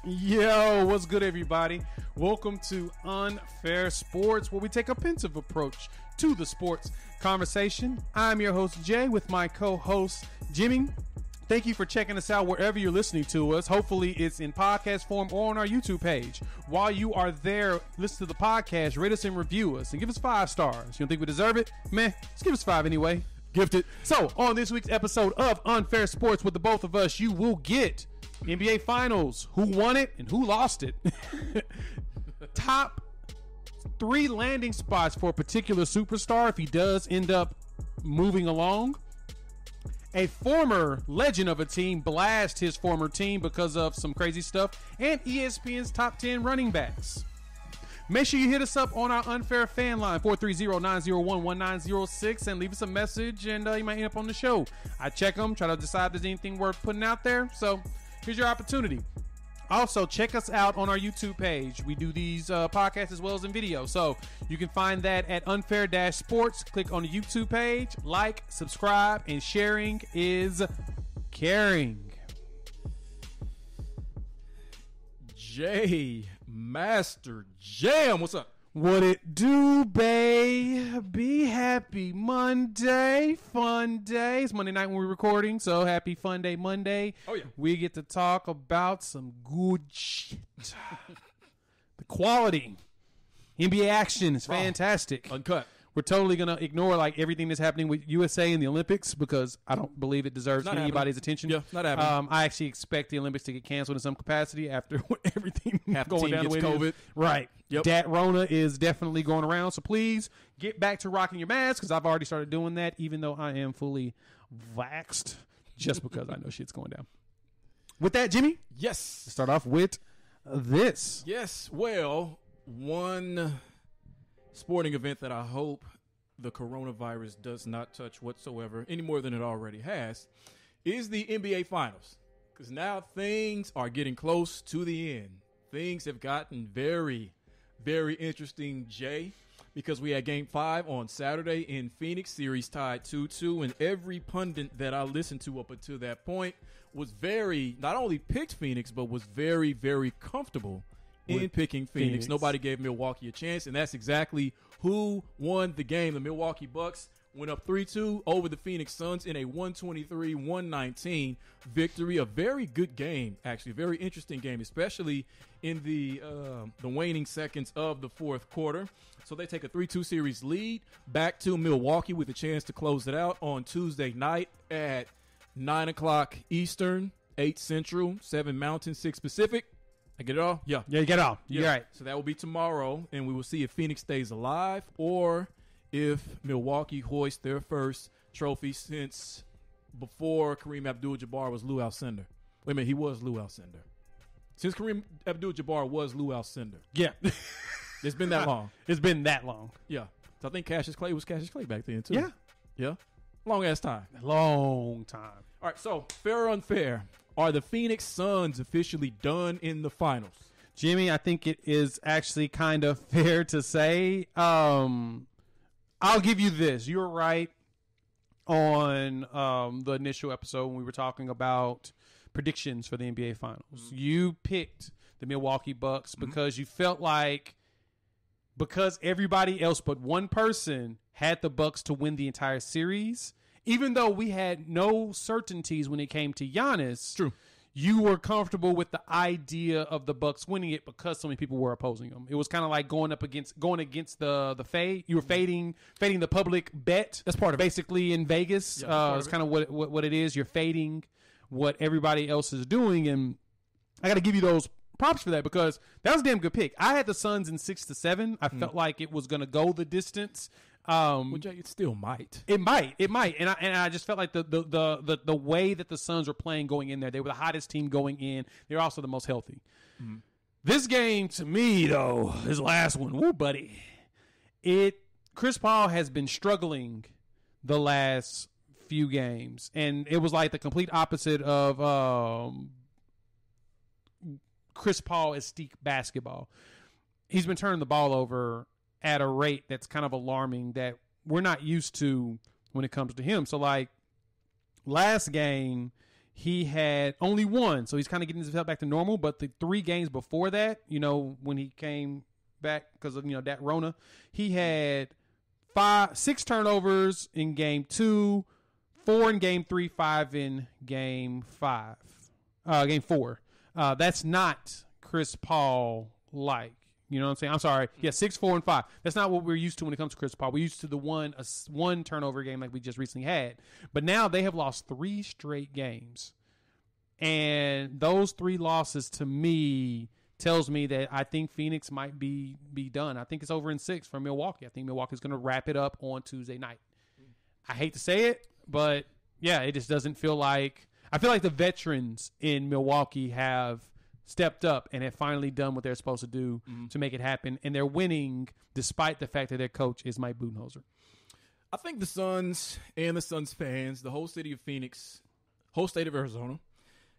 Yo, what's good, everybody? Welcome to Unfair Sports, where we take a pensive approach to the sports conversation. I'm your host, Jay, with my co-host, Jimmy. Thank you for checking us out wherever you're listening to us. Hopefully, it's in podcast form or on our YouTube page. While you are there, listen to the podcast, rate us and review us, and give us 5 stars. You don't think we deserve it? Meh, let's give us 5 anyway. Gifted. So, on this week's episode of Unfair Sports with the both of us, you will get NBA Finals, who won it and who lost it. Top 3 landing spots for a particular superstar if he does end up moving along. A former legend of a team blast his former team because of some crazy stuff. And ESPN's top 10 running backs. Make sure you hit us up on our Unfair fan line, 430-901-1906, and leave us a message, and you might end up on the show. I check them, try to decide if there's anything worth putting out there. So here's your opportunity. Also, check us out on our YouTube page. We do these podcasts as well as in video. So you can find that at Unfair-Sports. Click on the YouTube page, like, subscribe, and sharing is caring. J Master Jam, what's up? What it do, babe? Happy Monday, fun day. It's Monday night when we're recording, so happy fun day Monday. Oh, yeah. We get to talk about some good shit. The quality. NBA action is fantastic. Uncut. We're totally going to ignore like everything that's happening with USA in the Olympics because I don't believe it deserves anybody's attention. Yeah, not happening. I actually expect the Olympics to get canceled in some capacity after everything Half the going team down gets the way it COVID. is. Right. Yep. Dat Rona is definitely going around. So please get back to rocking your mask because I've already started doing that, even though I am fully vaxxed, just because I know shit's going down. With that, Jimmy? Yes. Let's start off with this. Yes. Well, one sporting event that I hope the coronavirus does not touch whatsoever, any more than it already has, is the NBA Finals. Because now things are getting close to the end. Things have gotten very, very interesting, Jay, because we had Game 5 on Saturday in Phoenix, series tied 2-2, and every pundit that I listened to up until that point was not only picked Phoenix, but was very, very comfortable in picking Phoenix. Nobody gave Milwaukee a chance, and that's exactly who won the game. The Milwaukee Bucks went up 3-2 over the Phoenix Suns in a 123-119 victory. A very good game, actually. A very interesting game, especially in the waning seconds of the fourth quarter. So they take a 3-2 series lead back to Milwaukee with a chance to close it out on Tuesday night at 9 o'clock Eastern, 8 Central, 7 Mountain, 6 Pacific. I get it all? Yeah. Yeah, you get it all. You're right. So that will be tomorrow, and we will see if Phoenix stays alive or if Milwaukee hoists their first trophy since before Kareem Abdul-Jabbar was Lou Alcindor. Wait a minute, he was Lou Alcindor. Since Kareem Abdul-Jabbar was Lou Alcindor. Yeah. It's been that long. It's been that long. Yeah. So I think Cassius Clay was Cassius Clay back then, too. Yeah. Yeah. Long-ass time. Long time. All right, so fair or unfair, are the Phoenix Suns officially done in the finals? Jimmy, I think it is actually kind of fair to say. I'll give you this. You're right on the initial episode when we were talking about predictions for the NBA Finals. Mm-hmm. You picked the Milwaukee Bucks because you felt like because everybody else but one person had the Bucks to win the entire series, even though we had no certainties when it came to Giannis. True. You were comfortable with the idea of the Bucks winning it because so many people were opposing them. It was kind of like going against the fade. You were fading the public bet. That's part of it. Basically in Vegas. It's kind of what it is. You're fading what everybody else is doing, and I got to give you those props for that because that was a damn good pick. I had the Suns in 6-7. I felt like it was going to go the distance. It still might. It might, and I just felt like the way that the Suns were playing going in there, they were the hottest team going in. They're also the most healthy. Mm-hmm. This game, to me, though, this last one, woo, buddy, Chris Paul has been struggling the last few games, and it was like the complete opposite of Chris Paul-esque basketball. He's been turning the ball over at a rate that's kind of alarming that we're not used to when it comes to him. So, like, last game, he had only one, so he's kind of getting his health back to normal. But the 3 games before that, when he came back because of that Rona, he had 6 turnovers in game 2, 4 in game 3, 5 in game 4. That's not Chris Paul like. You know what I'm saying? I'm sorry. Yeah, 6, 4, and 5. That's not what we're used to when it comes to Chris Paul. We're used to the one turnover game like we just recently had. But now they have lost 3 straight games. And those 3 losses to me tells me that I think Phoenix might be done. I think it's over in 6 for Milwaukee. I think Milwaukee's going to wrap it up on Tuesday night. I hate to say it, but yeah, it just doesn't feel like – I feel like the veterans in Milwaukee have – stepped up and have finally done what they're supposed to do to make it happen. And they're winning despite the fact that their coach is Mike Budenholzer. I think the Suns and the Suns fans, the whole city of Phoenix, whole state of Arizona,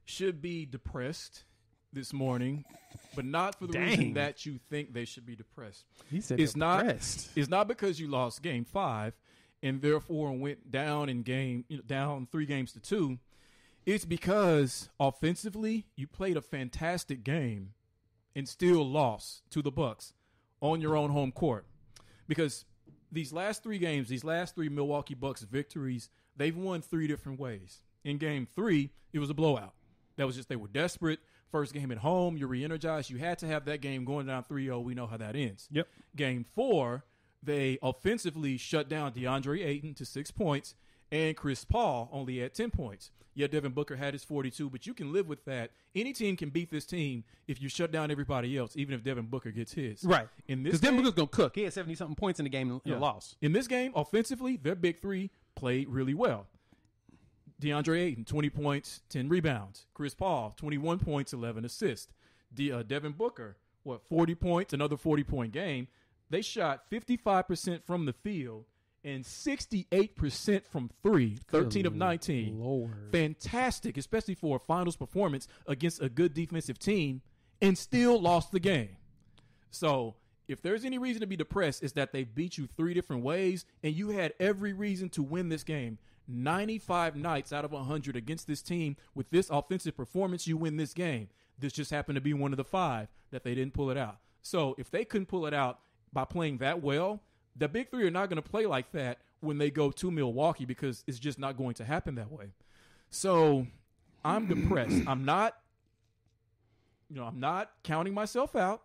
should be depressed this morning, but not for the reason that you think they should be depressed. He said it's depressed. It's not because you lost game 5 and therefore went down down 3 games to 2. It's because offensively, you played a fantastic game and still lost to the Bucks on your own home court. Because these last 3 games, these last 3 Milwaukee Bucks victories, they've won 3 different ways. In game 3, it was a blowout. That was just they were desperate. First game at home, you're re-energized. You had to have that game going down 3-0. We know how that ends. Yep. Game 4, they offensively shut down DeAndre Ayton to 6 points, and Chris Paul only had 10 points. Yeah, Devin Booker had his 42, but you can live with that. Any team can beat this team if you shut down everybody else, even if Devin Booker gets his. Right. Because Devin Booker's going to cook. He had 70-something points in the game in a loss. In this game, offensively, their big 3 played really well. DeAndre Ayton, 20 points, 10 rebounds. Chris Paul, 21 points, 11 assists. Devin Booker, 40 points, another 40-point game. They shot 55% from the field and 68% from 3, 13 of 19. Lord. Fantastic, especially for a finals performance against a good defensive team, and still lost the game. So if there's any reason to be depressed, it's that they beat you 3 different ways, and you had every reason to win this game. 95 nights out of 100 against this team with this offensive performance, you win this game. This just happened to be one of the 5 that they didn't pull it out. So if they couldn't pull it out by playing that well, the big 3 are not going to play like that when they go to Milwaukee because it's just not going to happen that way. So I'm depressed. I'm not counting myself out.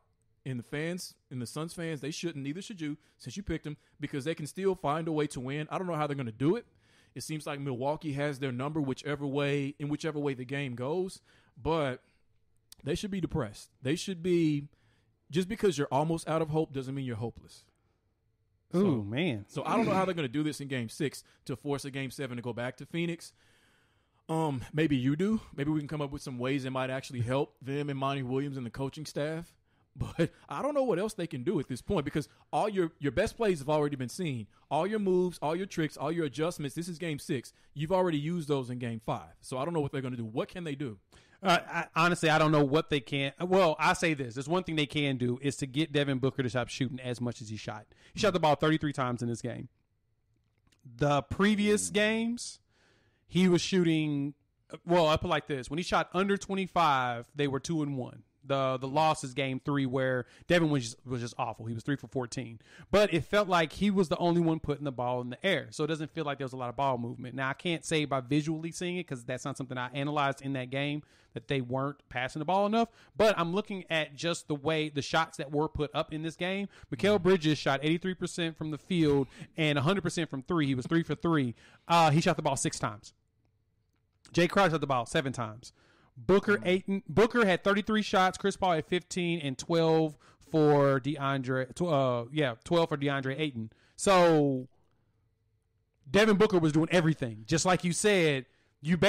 And the Suns fans, they shouldn't. Neither should you, since you picked them, because they can still find a way to win. I don't know how they're going to do it. It seems like Milwaukee has their number whichever way the game goes, but they should be depressed. They should be, just because you're almost out of hope doesn't mean you're hopeless. Ooh, man. So I don't know how they're going to do this in game 6 to force a game 7 to go back to Phoenix. Maybe you do. Maybe we can come up with some ways that might actually help them and Monty Williams and the coaching staff. But I don't know what else they can do at this point because all your best plays have already been seen. All your moves, all your tricks, all your adjustments, this is game 6. You've already used those in game 5. So I don't know what they're going to do. What can they do? Honestly, I don't know what they can. Well, I say this. There's one thing they can do is to get Devin Booker to stop shooting as much as he shot. He shot the ball 33 times in this game. The previous games, he was shooting, well, I put it like this. When he shot under 25, they were 2-1. The loss is game 3 where Devin was just awful. He was 3 for 14. But it felt like he was the only one putting the ball in the air. So it doesn't feel like there was a lot of ball movement. Now, I can't say by visually seeing it because that's not something I analyzed in that game that they weren't passing the ball enough. But I'm looking at just the way the shots that were put up in this game. Mikal Bridges shot 83% from the field and 100% from 3. He was 3 for 3. He shot the ball 6 times. Jay Crowder shot the ball 7 times. Booker had 33 shots. Chris Paul had 15 and 12 for DeAndre. 12 for DeAndre Ayton. So Devin Booker was doing everything, just like you said. The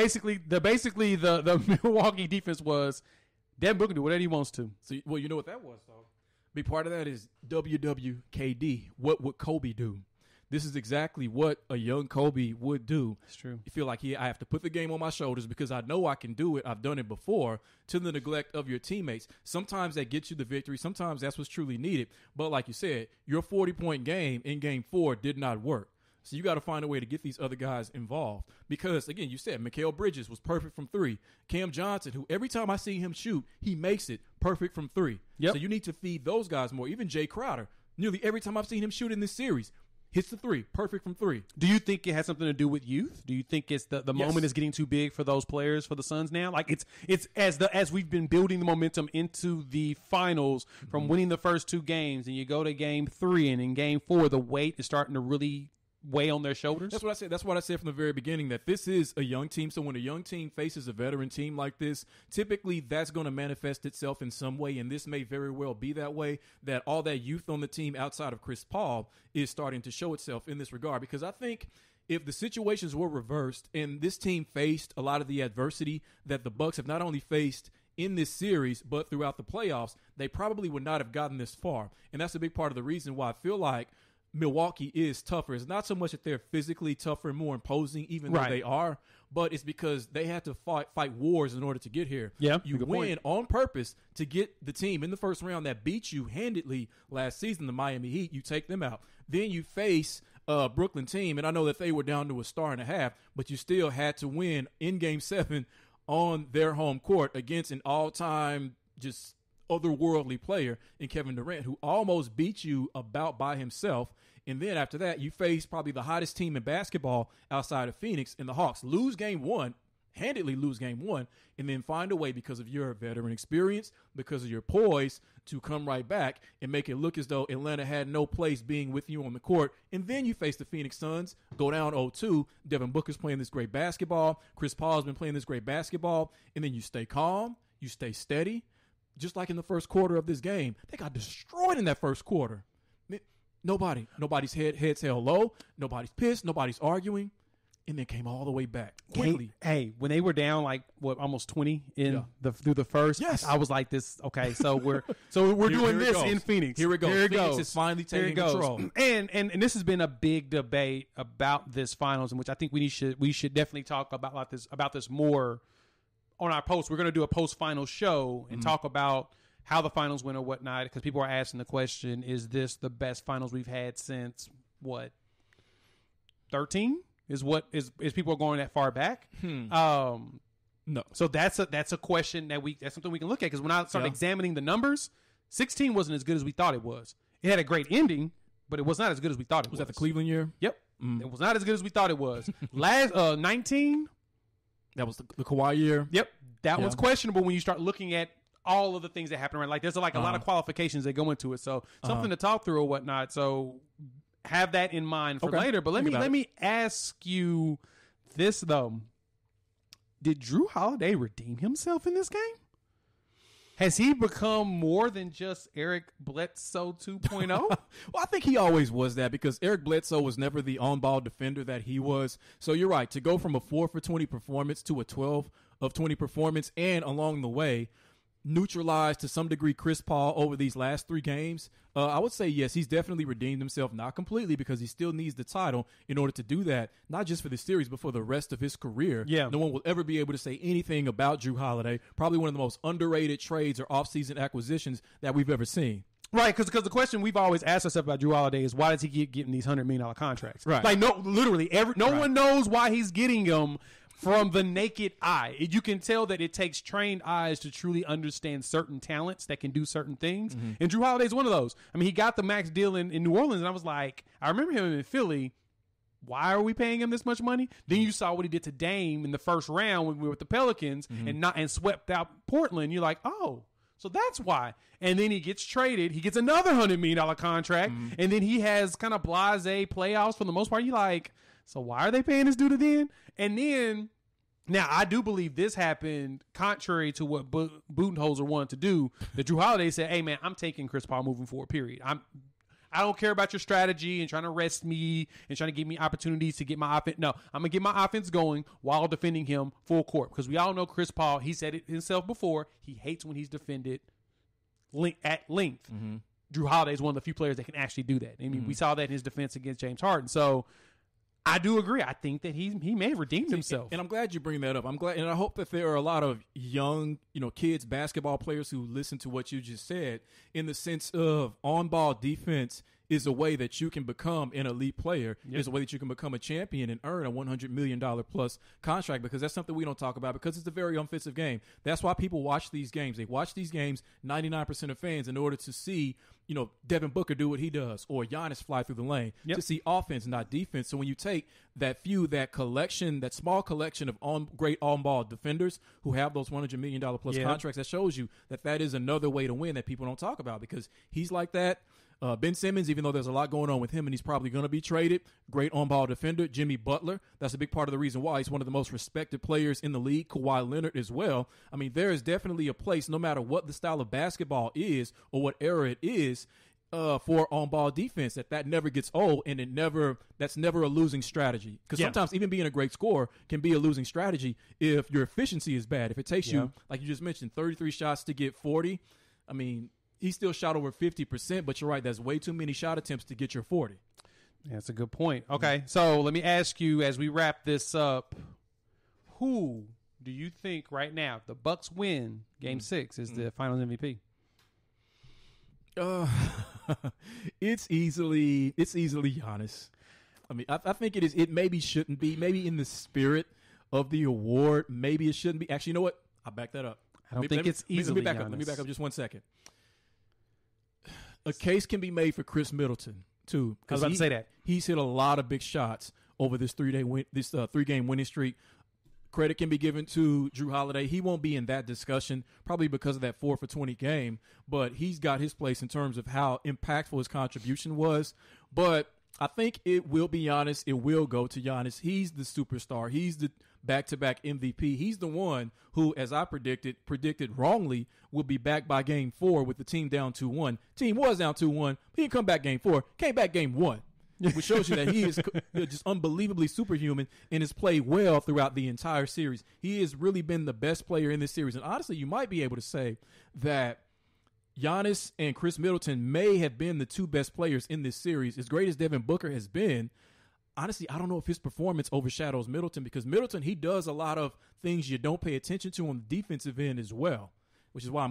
Milwaukee defense was Devin Booker do whatever he wants to. So, well, you know what that was, though. Big part of that is WWKD. What would Kobe do? This is exactly what a young Kobe would do. That's true. You feel like, I have to put the game on my shoulders because I know I can do it. I've done it before, to the neglect of your teammates. Sometimes that gets you the victory. Sometimes that's what's truly needed. But like you said, your 40-point game in game 4 did not work. So you got to find a way to get these other guys involved because, again, you said Mikal Bridges was perfect from 3. Cam Johnson, who every time I see him shoot, he makes it perfect from 3. Yep. So you need to feed those guys more. Even Jay Crowder, nearly every time I've seen him shoot in this series, hits the 3, perfect from 3. Do you think it has something to do with youth? Do you think it's the moment is getting too big for those players for the Suns now? Like it's as we've been building the momentum into the finals from winning the first 2 games, and you go to game 3 and in game 4, the weight is starting to really weigh on their shoulders. That's what I said. That's what I said from the very beginning, that this is a young team. So when a young team faces a veteran team like this, typically that's going to manifest itself in some way. And this may very well be that way, that all that youth on the team outside of Chris Paul is starting to show itself in this regard. Because I think if the situations were reversed and this team faced a lot of the adversity that the Bucks have not only faced in this series, but throughout the playoffs, they probably would not have gotten this far. And that's a big part of the reason why I feel like Milwaukee is tougher. It's not so much that they're physically tougher and more imposing, even though they are, but it's because they had to fight wars in order to get here. Yeah, you win on purpose to get the team in the first round that beat you handedly last season, the Miami Heat. You take them out. Then you face a Brooklyn team, and I know that they were down to a star and a half, but you still had to win in Game 7 on their home court against an all-time just otherworldly player in Kevin Durant, who almost beat you about by himself. And then after that, you face probably the hottest team in basketball outside of Phoenix, and the Hawks lose game 1, handedly lose game 1, and then find a way, because of your veteran experience, because of your poise, to come right back and make it look as though Atlanta had no place being with you on the court. And then you face the Phoenix Suns, go down 0-2. Devin Booker's playing this great basketball. Chris Paul's been playing this great basketball. And then you stay calm. You stay steady. Just like in the first quarter of this game, they got destroyed in that first quarter. Nobody's heads held low. Nobody's pissed. Nobody's arguing. And then came all the way back quickly. Hey, when they were down almost 20 through the first, I was like this. Okay, so we're doing this in Phoenix. Here we go. Here it Phoenix goes. is finally taking control. And this has been a big debate about this finals, in which I think we should definitely talk about this more on our post. We're going to do a post-final show and talk about how the finals went or whatnot, because people are asking the question, is this the best finals we've had since, 13? Is people are going that far back? No. So that's a question that's something we can look at, because when I started examining the numbers, 16 wasn't as good as we thought it was. It had a great ending, but it was not as good as we thought it was. Was that the Cleveland year? Yep. It was not as good as we thought it was. Last 19. That was the Kawhi year. Yep. That was questionable when you start looking at all of the things that happen around. Like, there's a lot of qualifications that go into it. So something to talk through or whatnot. So have that in mind for later. But let me ask you this, though. Did Drew Holiday redeem himself in this game? Has he become more than just Eric Bledsoe 2.0? Well, I think he always was that, because Eric Bledsoe was never the on-ball defender that he was. So you're right. To go from a 4 for 20 performance to a 12 of 20 performance, and along the way neutralized to some degree Chris Paul over these last 3 games, I would say yes, he's definitely redeemed himself. Not completely, because he still needs the title in order to do that, not just for the series, but for the rest of his career. Yeah. No one will ever be able to say anything about Drew Holiday. Probably one of the most underrated trades or offseason acquisitions that we've ever seen. Right, because the question we've always asked ourselves about Drew Holiday is, why does he keep getting these $100 million contracts? Right. Like, no one knows why he's getting them. From the naked eye, you can tell that it takes trained eyes to truly understand certain talents that can do certain things. Mm-hmm. And Drew Holiday's one of those. I mean, he got the max deal in New Orleans, and I was like, I remember him in Philly. Why are we paying him this much money? Then you saw what he did to Dame in the first round when we were with the Pelicans and swept out Portland. You're like, oh, so that's why. And then he gets traded. He gets another $100 million contract, and then he has kind of blasé playoffs for the most part. You're like, so why are they paying this dude then? And then, now I do believe this happened contrary to what Budenholzer wanted to do. That Drew Holiday said, "Hey man, I'm taking Chris Paul moving forward. Period. I don't care about your strategy and trying to rest me and trying to give me opportunities to get my offense. No, I'm gonna get my offense going while defending him full court, because we all know Chris Paul. He said it himself before. He hates when he's defended at length. Mm-hmm. Drew Holiday is one of the few players that can actually do that. I mean, we saw that in his defense against James Harden. So." I do agree. I think that he may have redeemed himself. And I'm glad you bring that up. I'm glad, and I hope that there are a lot of young, kids, basketball players who listen to what you just said, in the sense of on-ball defense is a way that you can become an elite player, is a way that you can become a champion and earn a $100 million plus contract, because that's something we don't talk about because it's a very offensive game. That's why people watch these games. They watch these games, 99% of fans, in order to see, Devin Booker do what he does or Giannis fly through the lane, to see offense, not defense. So when you take that small collection of great on-ball defenders who have those $100 million plus contracts, that shows you that is another way to win that people don't talk about, because he's like that. Ben Simmons, even though there's a lot going on with him and he's probably going to be traded, great on-ball defender. Jimmy Butler, that's a big part of the reason why he's one of the most respected players in the league. Kawhi Leonard as well. I mean, there is definitely a place, no matter what the style of basketball is or what era it is, for on-ball defense, that never gets old, and that's never a losing strategy. Because sometimes even being a great scorer can be a losing strategy if your efficiency is bad. If it takes you, like you just mentioned, 33 shots to get 40, I mean, he still shot over 50%, but you're right, that's way too many shot attempts to get your 40. Yeah, that's a good point. Okay, so let me ask you, as we wrap this up, who do you think right now, if the Bucks win Game 6, is the Finals MVP? It's easily Giannis. I mean, I think it is. It maybe shouldn't be. Maybe in the spirit of the award, maybe it shouldn't be. Actually, you know what? I'll back that up. I don't think it's easily Let me back up just 1 second. A case can be made for Chris Middleton too. I was about to say that he's hit a lot of big shots over this 3-game winning streak. Credit can be given to Jrue Holiday. He won't be in that discussion, probably because of that 4 for 20 game, but he's got his place in terms of how impactful his contribution was. But I think it will be Giannis. It will go to Giannis. He's the superstar. He's the back-to-back MVP. He's the one who, as I predicted wrongly, will be back by Game 4 with the team down 2-1. Team was down 2-1. He didn't come back Game 4. Came back Game 1. Which shows you that he is just unbelievably superhuman and has played well throughout the entire series. He has really been the best player in this series. And honestly, you might be able to say that Giannis and Chris Middleton may have been the two best players in this series. As great as Devin Booker has been, honestly, I don't know if his performance overshadows Middleton, because Middleton, he does a lot of things you don't pay attention to on the defensive end as well, which is why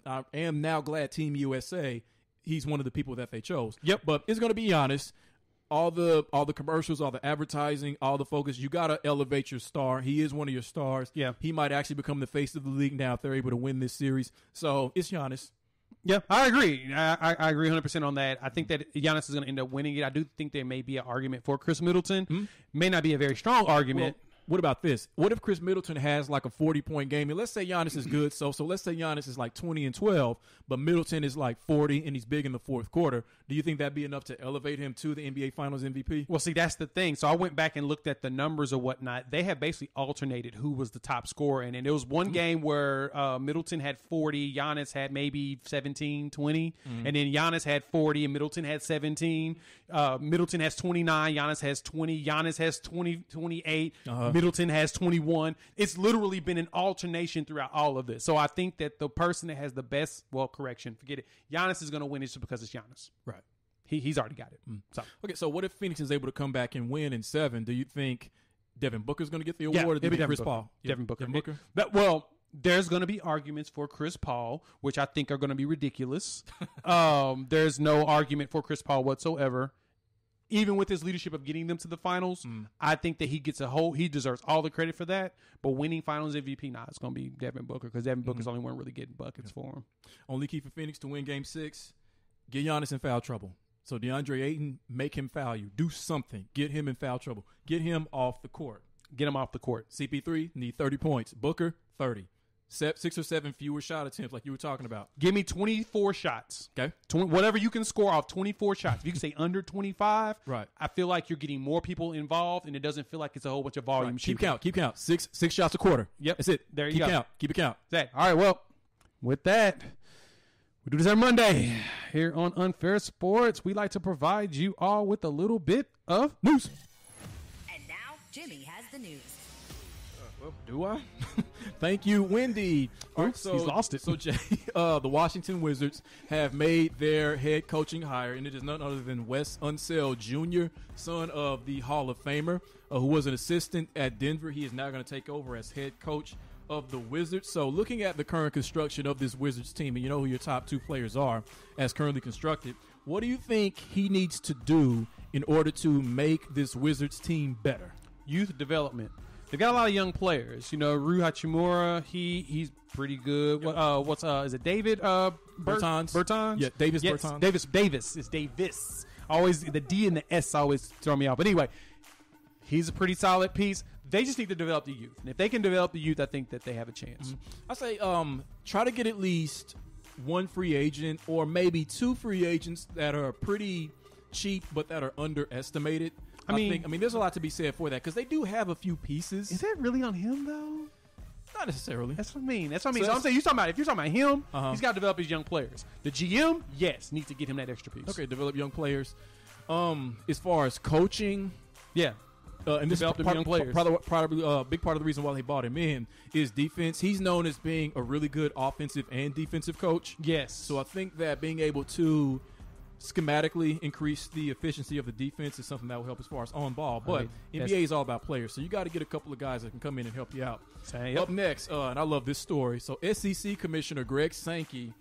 I am now glad Team USA, he's one of the people that they chose. Yep. But it's going to be Giannis. All the commercials, all the advertising, all the focus, you got to elevate your star. He is one of your stars. Yeah. He might actually become the face of the league now if they're able to win this series. So it's Giannis. Yeah, I agree. I agree 100% on that. I think that Giannis is going to end up winning it. I do think there may be an argument for Chris Middleton. Mm-hmm. May not be a very strong argument. Well, what about this? What if Chris Middleton has like a 40-point game? And let's say Giannis is good. So let's say Giannis is like 20 and 12, but Middleton is like 40 and he's big in the fourth quarter. Do you think that'd be enough to elevate him to the NBA Finals MVP? Well, see, that's the thing. So I went back and looked at the numbers or whatnot. They have basically alternated who was the top scorer. And there was one game where Middleton had 40, Giannis had maybe 17, 20. And then Giannis had 40 and Middleton had 17. Middleton has 29, Giannis has 20, Giannis has 20, 28. Middleton has 21. It's literally been an alternation throughout all of this. So I think that the person that has the best, forget it. Giannis is going to win it just because it's Giannis. Right. He's already got it. So what if Phoenix is able to come back and win in 7? Do you think Devin Booker's going to get the award, or do you think Chris Paul? Devin Booker. There's going to be arguments for Chris Paul, which I think are going to be ridiculous. There's no argument for Chris Paul whatsoever. Even with his leadership of getting them to the finals, I think that he deserves all the credit for that. But winning finals MVP, it's going to be Devin Booker, because Devin Booker's the only one really getting buckets for him. Only key for Phoenix to win Game 6, get Giannis in foul trouble. So DeAndre Ayton, make him foul you. Do something. Get him in foul trouble. Get him off the court. Get him off the court. CP3, need 30 points. Booker, 30. 6 or 7 fewer shot attempts like you were talking about. Give me 24 shots. Okay. Whatever you can score off 24 shots. If you can say under 25, right. I feel like you're getting more people involved, and it doesn't feel like it's a whole bunch of volume. Right. Keep count. Six shots a quarter. Yep. That's it. There you go. Keep it count. All right, well, with that, we do this every Monday here on Unfair Sports. We like to provide you all with a little bit of news. And now, Jimmy has the news. Do I? Thank you, Wendy. Oops, he's lost it. So, Jay, the Washington Wizards have made their head coaching hire, and it is none other than Wes Unseld Jr., son of the Hall of Famer, who was an assistant at Denver. He is now going to take over as head coach of the Wizards. So looking at the current construction of this Wizards team, and you know who your top 2 players are as currently constructed, What do you think he needs to do in order to make this Wizards team better? Youth development. They've got a lot of young players. Rui Hachimura, he's pretty good. Yep. Is it David Bertans? Bertans? Yeah, Bertans. Davis. It's Davis. Always the D and the S always throw me off. But anyway, he's a pretty solid piece. They just need to develop the youth. And if they can develop the youth, I think that they have a chance. I say try to get at least one free agent or maybe two free agents that are pretty cheap but that are underestimated. I mean, there's a lot to be said for that because they do have a few pieces. Is that really on him though? Not necessarily. That's what I mean. So I'm saying if you're talking about him, he's got to develop his young players. The GM, yes, needs to get him that extra piece. Okay, develop young players. As far as coaching, yeah. And this is young players. Probably a big part of the reason why they bought him in is defense. He's known as being a really good offensive and defensive coach. Yes. So I think that being able to schematically increase the efficiency of the defense is something that will help as far as on ball. But NBA is all about players, so you got to get a couple of guys that can come in and help you out. Up next, and I love this story. So SEC Commissioner Greg Sankey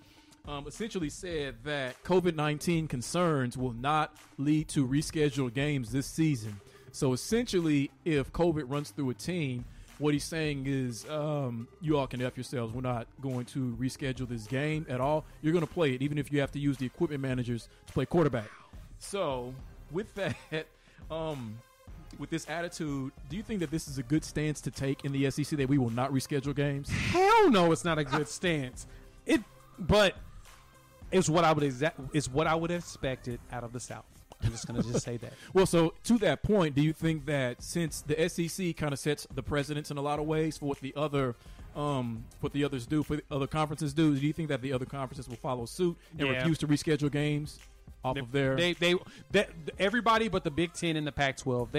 essentially said that COVID-19 concerns will not lead to rescheduled games this season. So essentially, if COVID runs through a team, what he's saying is you all can F yourselves. We're not going to reschedule this game at all. You're going to play it, even if you have to use the equipment managers to play quarterback. So with that, with this attitude, do you think that this is a good stance to take in the SEC that we will not reschedule games? Hell no, it's not a good stance. But it's what I would have expected out of the South. I'm just going to say that. Well, so to that point, do you think that since the SEC kind of sets the precedence in a lot of ways for what the other others do, for the other conferences do you think that the other conferences will follow suit and refuse to reschedule games off of their? Everybody but the Big Ten and the Pac-12,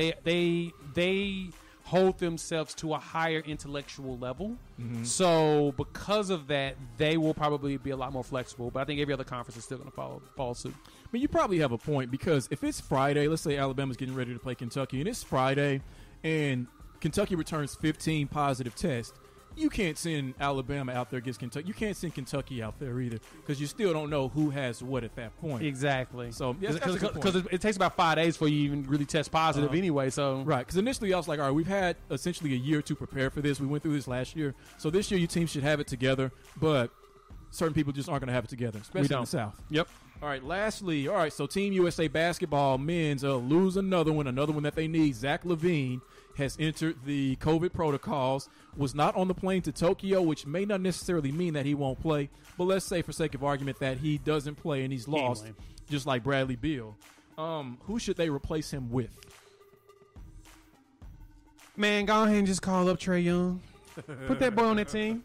they hold themselves to a higher intellectual level. Mm-hmm. So because of that, they will probably be a lot more flexible. But I think every other conference is still going to follow suit. I mean, you probably have a point because if it's Friday, let's say Alabama's getting ready to play Kentucky, and it's Friday, and Kentucky returns 15 positive tests, you can't send Alabama out there against Kentucky. You can't send Kentucky out there either because you still don't know who has what at that point. Exactly. So because it takes about 5 days for you to even really test positive anyway. So right. Because initially I was like, all right, we've had essentially a year to prepare for this. We went through this last year, so this year your team should have it together. But certain people just aren't going to have it together, especially in the South. Yep. All right. Lastly, so Team USA basketball men's lose another one that they need. Zach LaVine has entered the COVID protocols, was not on the plane to Tokyo, which may not necessarily mean that he won't play, but let's say for sake of argument that he doesn't play and he's lost, just like Bradley Beal. Who should they replace him with? Man, go ahead and just call up Trae Young. Put that boy on that team.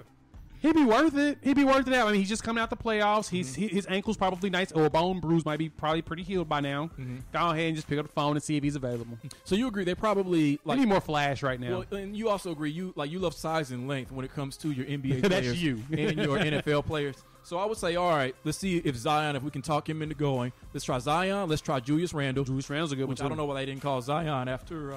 He'd be worth it. He'd be worth it out. I mean, he's just coming out the playoffs. His ankle's probably nice, or a bone bruise might be probably pretty healed by now. Mm-hmm. Go ahead and just pick up the phone and see if he's available. So you agree they probably they need more flash right now. Well, and you also agree you love size and length when it comes to your NBA players That's you. and your NFL players. So I would say, all right, let's see if we can talk him into going. Let's try Zion. Let's try Julius Randle. Julius Randle's a good one, too. I don't know why they didn't call Zion after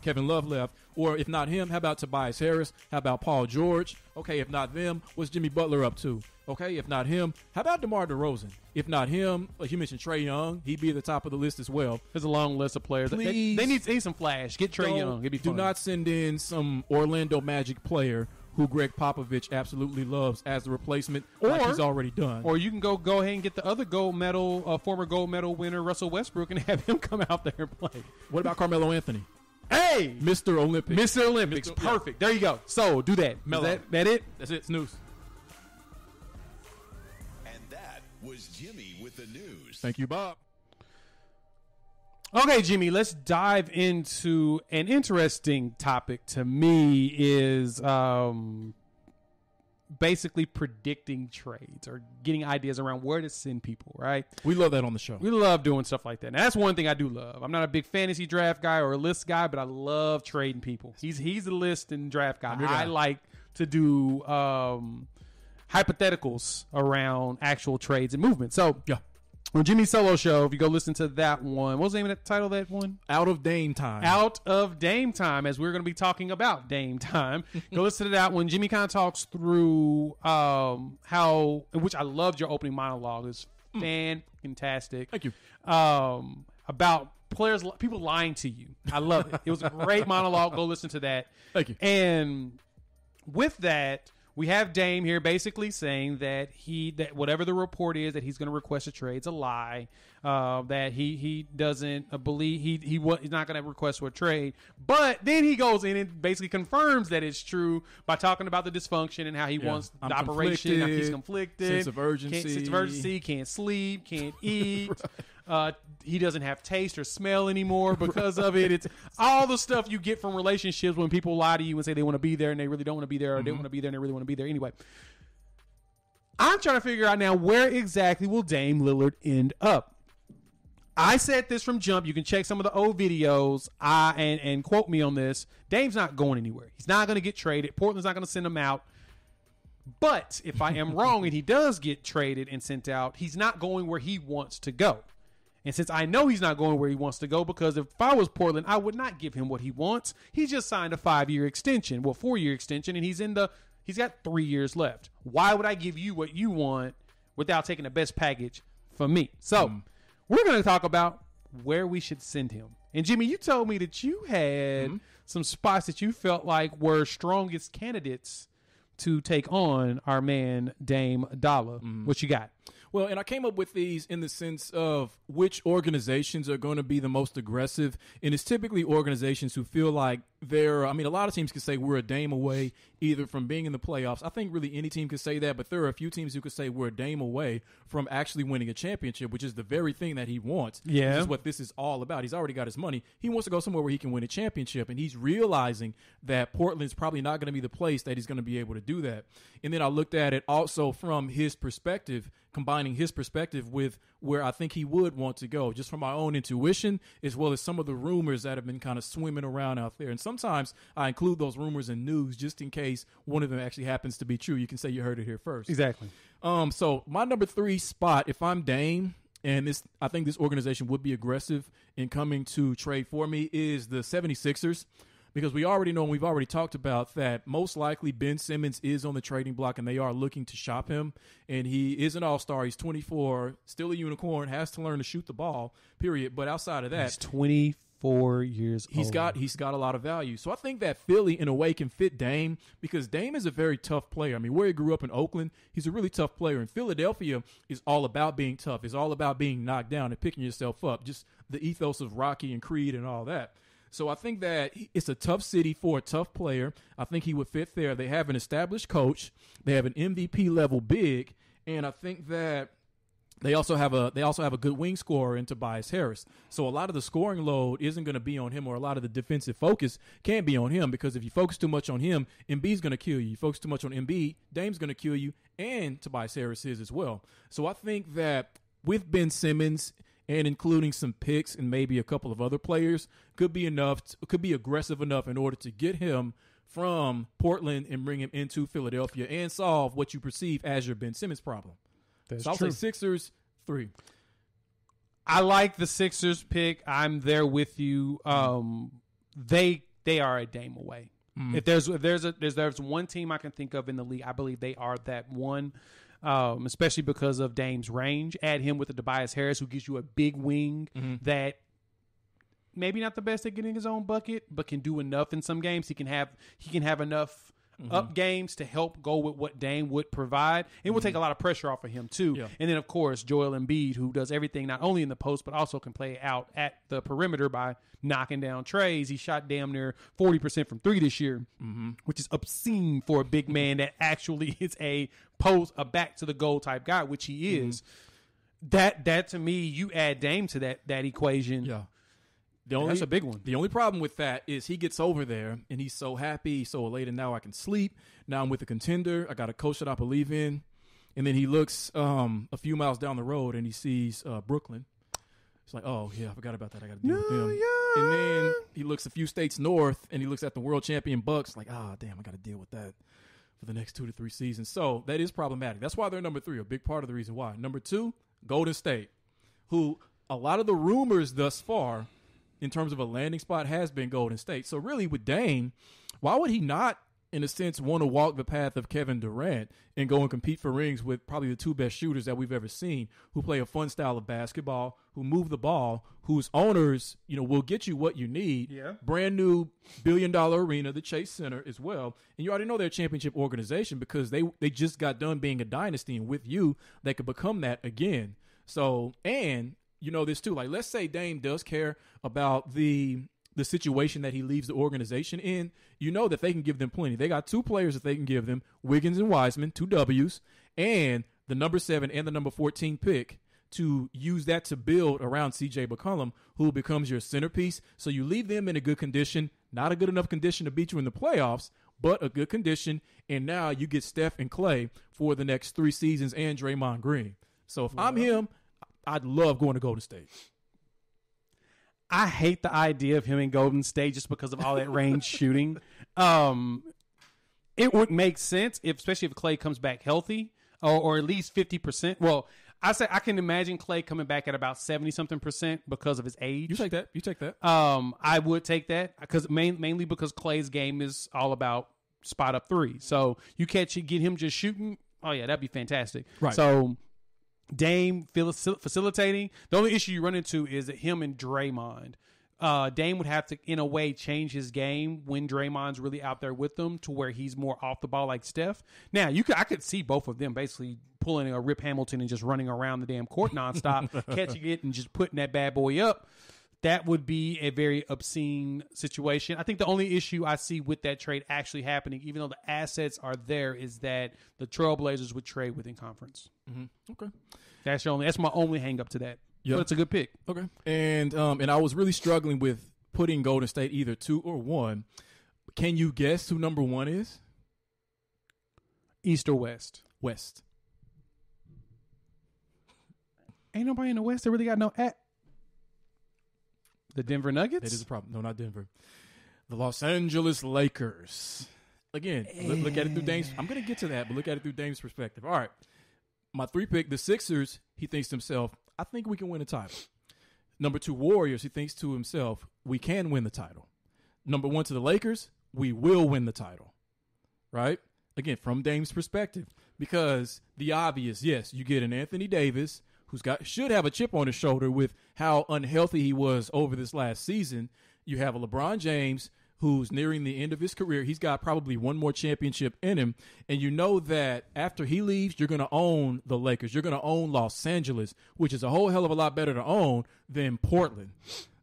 Kevin Love left. Or if not him, how about Tobias Harris? How about Paul George? Okay, if not them, what's Jimmy Butler up to? Okay, if not him, how about DeMar DeRozan? If not him, like you mentioned Trae Young, he'd be at the top of the list as well. There's a long list of players. Please, they need some flash. Get Trae Young. It'd be fun. Do not send in some Orlando Magic player who Greg Popovich absolutely loves as the replacement, like he's already done. Or you can go ahead and get the other former gold medal winner, Russell Westbrook, and have him come out there and play. What about Carmelo Anthony? Hey! Mr. Olympics. Mr. Olympics. Perfect. There you go. So, do that. Is that it? That's it. Snooze. And that was Jimmy with the news. Thank you, Bob. Okay, Jimmy, let's dive into an interesting topic to me is basically predicting trades or getting ideas around where to send people, right? We love that on the show. We love doing stuff like that. And that's one thing I do love. I'm not a big fantasy draft guy or a list guy, but I love trading people. He's a list and draft guy. I like to do hypotheticals around actual trades and movement. So, yeah. On Jimmy's solo show, if you go listen to that one, what was the name of that title of that one? Out of Dame Time. Out of Dame Time, as we're going to be talking about Dame Time. Go listen to that one. Jimmy kind of talks through how, which I loved your opening monologue. It's fantastic. fantastic. Thank you. About people lying to you. I love it. It was a great monologue. Go listen to that. Thank you. And with that, we have Dame here basically saying that that whatever the report is that he's going to request a trade is a lie. That he doesn't believe he's not going to request a trade. But then he goes in and basically confirms that it's true by talking about the dysfunction and how he wants the operation. How he's conflicted. Sense of urgency. Can't sleep. Can't eat. He doesn't have taste or smell anymore because of it. It's all the stuff you get from relationships when people lie to you and say they want to be there and they really don't want to be there, or they want to be there and they really want to be there. Anyway, I'm trying to figure out now where exactly will Dame Lillard end up. I said this from jump. You can check some of the old videos and quote me on this. Dame's not going anywhere. He's not going to get traded. Portland's not going to send him out. But if I am wrong and he does get traded and sent out, he's not going where he wants to go. And since I know he's not going where he wants to go, because if I was Portland, I would not give him what he wants. He just signed a 5-year extension, 4-year extension, and he's got 3 years left. Why would I give you what you want without taking the best package for me? So we're going to talk about where we should send him. And Jimmy, you told me that you had some spots that you felt like were strongest candidates to take on our man Dame Dollar. What you got? Well, and I came up with these in the sense of which organizations are going to be the most aggressive. And it's typically organizations who feel like a lot of teams could say we're a Dame away either from being in the playoffs. I think really any team could say that, but there are a few teams who could say we're a Dame away from actually winning a championship, which is the very thing that he wants. Yeah. This is what this is all about. He's already got his money. He wants to go somewhere where he can win a championship, and he's realizing that Portland's probably not going to be the place that he's going to be able to do that. And then I looked at it also from his perspective, combining his perspective with where I think he would want to go, just from my own intuition, as well as some of the rumors that have been kind of swimming around out there. And sometimes I include those rumors in news just in case one of them actually happens to be true. You can say you heard it here first. Exactly. So my number 3 spot, if I'm Dame, and I think this organization would be aggressive in coming to trade for me, is the 76ers. Because we already know, and we've already talked about that, most likely Ben Simmons is on the trading block and they are looking to shop him. And he is an all-star. He's 24, still a unicorn, has to learn to shoot the ball, period. But outside of that, he's 24 years old. He's got a lot of value. So I think that Philly, in a way, can fit Dame because Dame is a very tough player. I mean, where he grew up in Oakland, he's a really tough player. And Philadelphia is all about being tough. It's all about being knocked down and picking yourself up, just the ethos of Rocky and Creed and all that. So I think that it's a tough city for a tough player. I think he would fit there. They have an established coach. They have an MVP level big, and I think that they also have a good wing scorer in Tobias Harris. So a lot of the scoring load isn't going to be on him, or a lot of the defensive focus can't be on him, because if you focus too much on him, Embiid's going to kill you. You focus too much on Embiid, Dame's going to kill you, and Tobias Harris is as well. So I think that with Ben Simmons and including some picks and maybe a couple of other players could be aggressive enough in order to get him from Portland and bring him into Philadelphia and solve what you perceive as your Ben Simmons problem. That's I'll true. say Sixers 3. I like the Sixers pick. I'm there with you. They are a Dame away. If there's one team I can think of in the league, I believe they are that one. Especially because of Dame's range. Add him with the Tobias Harris, who gives you a big wing that maybe not the best at getting his own bucket, but can do enough in some games. He can have enough up games to help go with what Dame would provide. It will take a lot of pressure off of him too. Yeah. And then of course Joel Embiid, who does everything not only in the post but also can play out at the perimeter by knocking down treys. He shot damn near 40% from 3 this year, which is obscene for a big man that actually is a back to the goal type guy, which he is. That to me, you add Dame to that equation. Yeah. That's a big one. The only problem with that is he gets over there and he's so happy, he's so elated. Now I can sleep. Now I'm with a contender. I got a coach that I believe in. And then he looks a few miles down the road and he sees Brooklyn. It's like, oh, yeah, I forgot about that. I got to deal with them. Yeah. And then he looks a few states north and he looks at the world champion Bucks like, damn, I got to deal with that for the next 2 to 3 seasons. So that is problematic. That's why they're number 3, a big part of the reason why. Number 2, Golden State, who a lot of the rumors thus far in terms of a landing spot has been Golden State. So really with Dame, why would he not in a sense, want to walk the path of Kevin Durant and go and compete for rings with probably the two best shooters that we've ever seen, who play a fun style of basketball, who move the ball, whose owners, will get you what you need. Yeah. Brand new $1 billion arena, the Chase Center as well. And you already know they're a championship organization because they just got done being a dynasty, and with you, they could become that again. So, and this too, like, let's say Dame does care about the situation that he leaves the organization in, that they can give them plenty. They got two players that they can give them, Wiggins and Wiseman, 2 W's, and the number 7 and the number 14 pick to use that to build around C.J. McCollum, who becomes your centerpiece. So you leave them in a good condition, not a good enough condition to beat you in the playoffs, but a good condition, and now you get Steph and Clay for the next 3 seasons and Draymond Green. So if I'm him, I'd love going to Golden State. I hate the idea of him in Golden State just because of all that range shooting. It would make sense, especially if Clay comes back healthy or at least 50%. Well, I can imagine Clay coming back at about 70-something% because of his age. You take that. I would take that because mainly because Clay's game is all about spot up 3. So you get him just shooting. Oh yeah, that'd be fantastic. Right. So Dame facilitating. The only issue you run into is that him and Draymond. Dame would have to, in a way, change his game when Draymond's really out there with them to where he's more off the ball like Steph. Now, I could see both of them basically pulling a Rip Hamilton and just running around the damn court nonstop, catching it and just putting that bad boy up. That would be a very obscene situation. I think the only issue I see with that trade actually happening, even though the assets are there, is that the Trailblazers would trade within conference. Mm-hmm. Okay. That's my only hang up to that. Yep. But it's a good pick. Okay. And I was really struggling with putting Golden State either 2 or 1. Can you guess who number 1 is? East or West? West. Ain't nobody in the West that really got no at. The Denver Nuggets? That is a problem. No, not Denver. The Los Angeles Lakers. Again, look at it through Dame's. I'm going to get to that, but look at it through Dame's perspective. All right. My 3 pick, the Sixers, he thinks to himself, I think we can win a title. Number 2, Warriors, he thinks to himself, we can win the title. Number 1 to the Lakers, we will win the title. Right? Again, from Dame's perspective. Because the obvious, yes, you get an Anthony Davis who's should have a chip on his shoulder with how unhealthy he was over this last season. You have a LeBron James who's nearing the end of his career. He's got probably one more championship in him. And you know that after he leaves, you're going to own the Lakers. You're going to own Los Angeles, which is a whole hell of a lot better to own than Portland.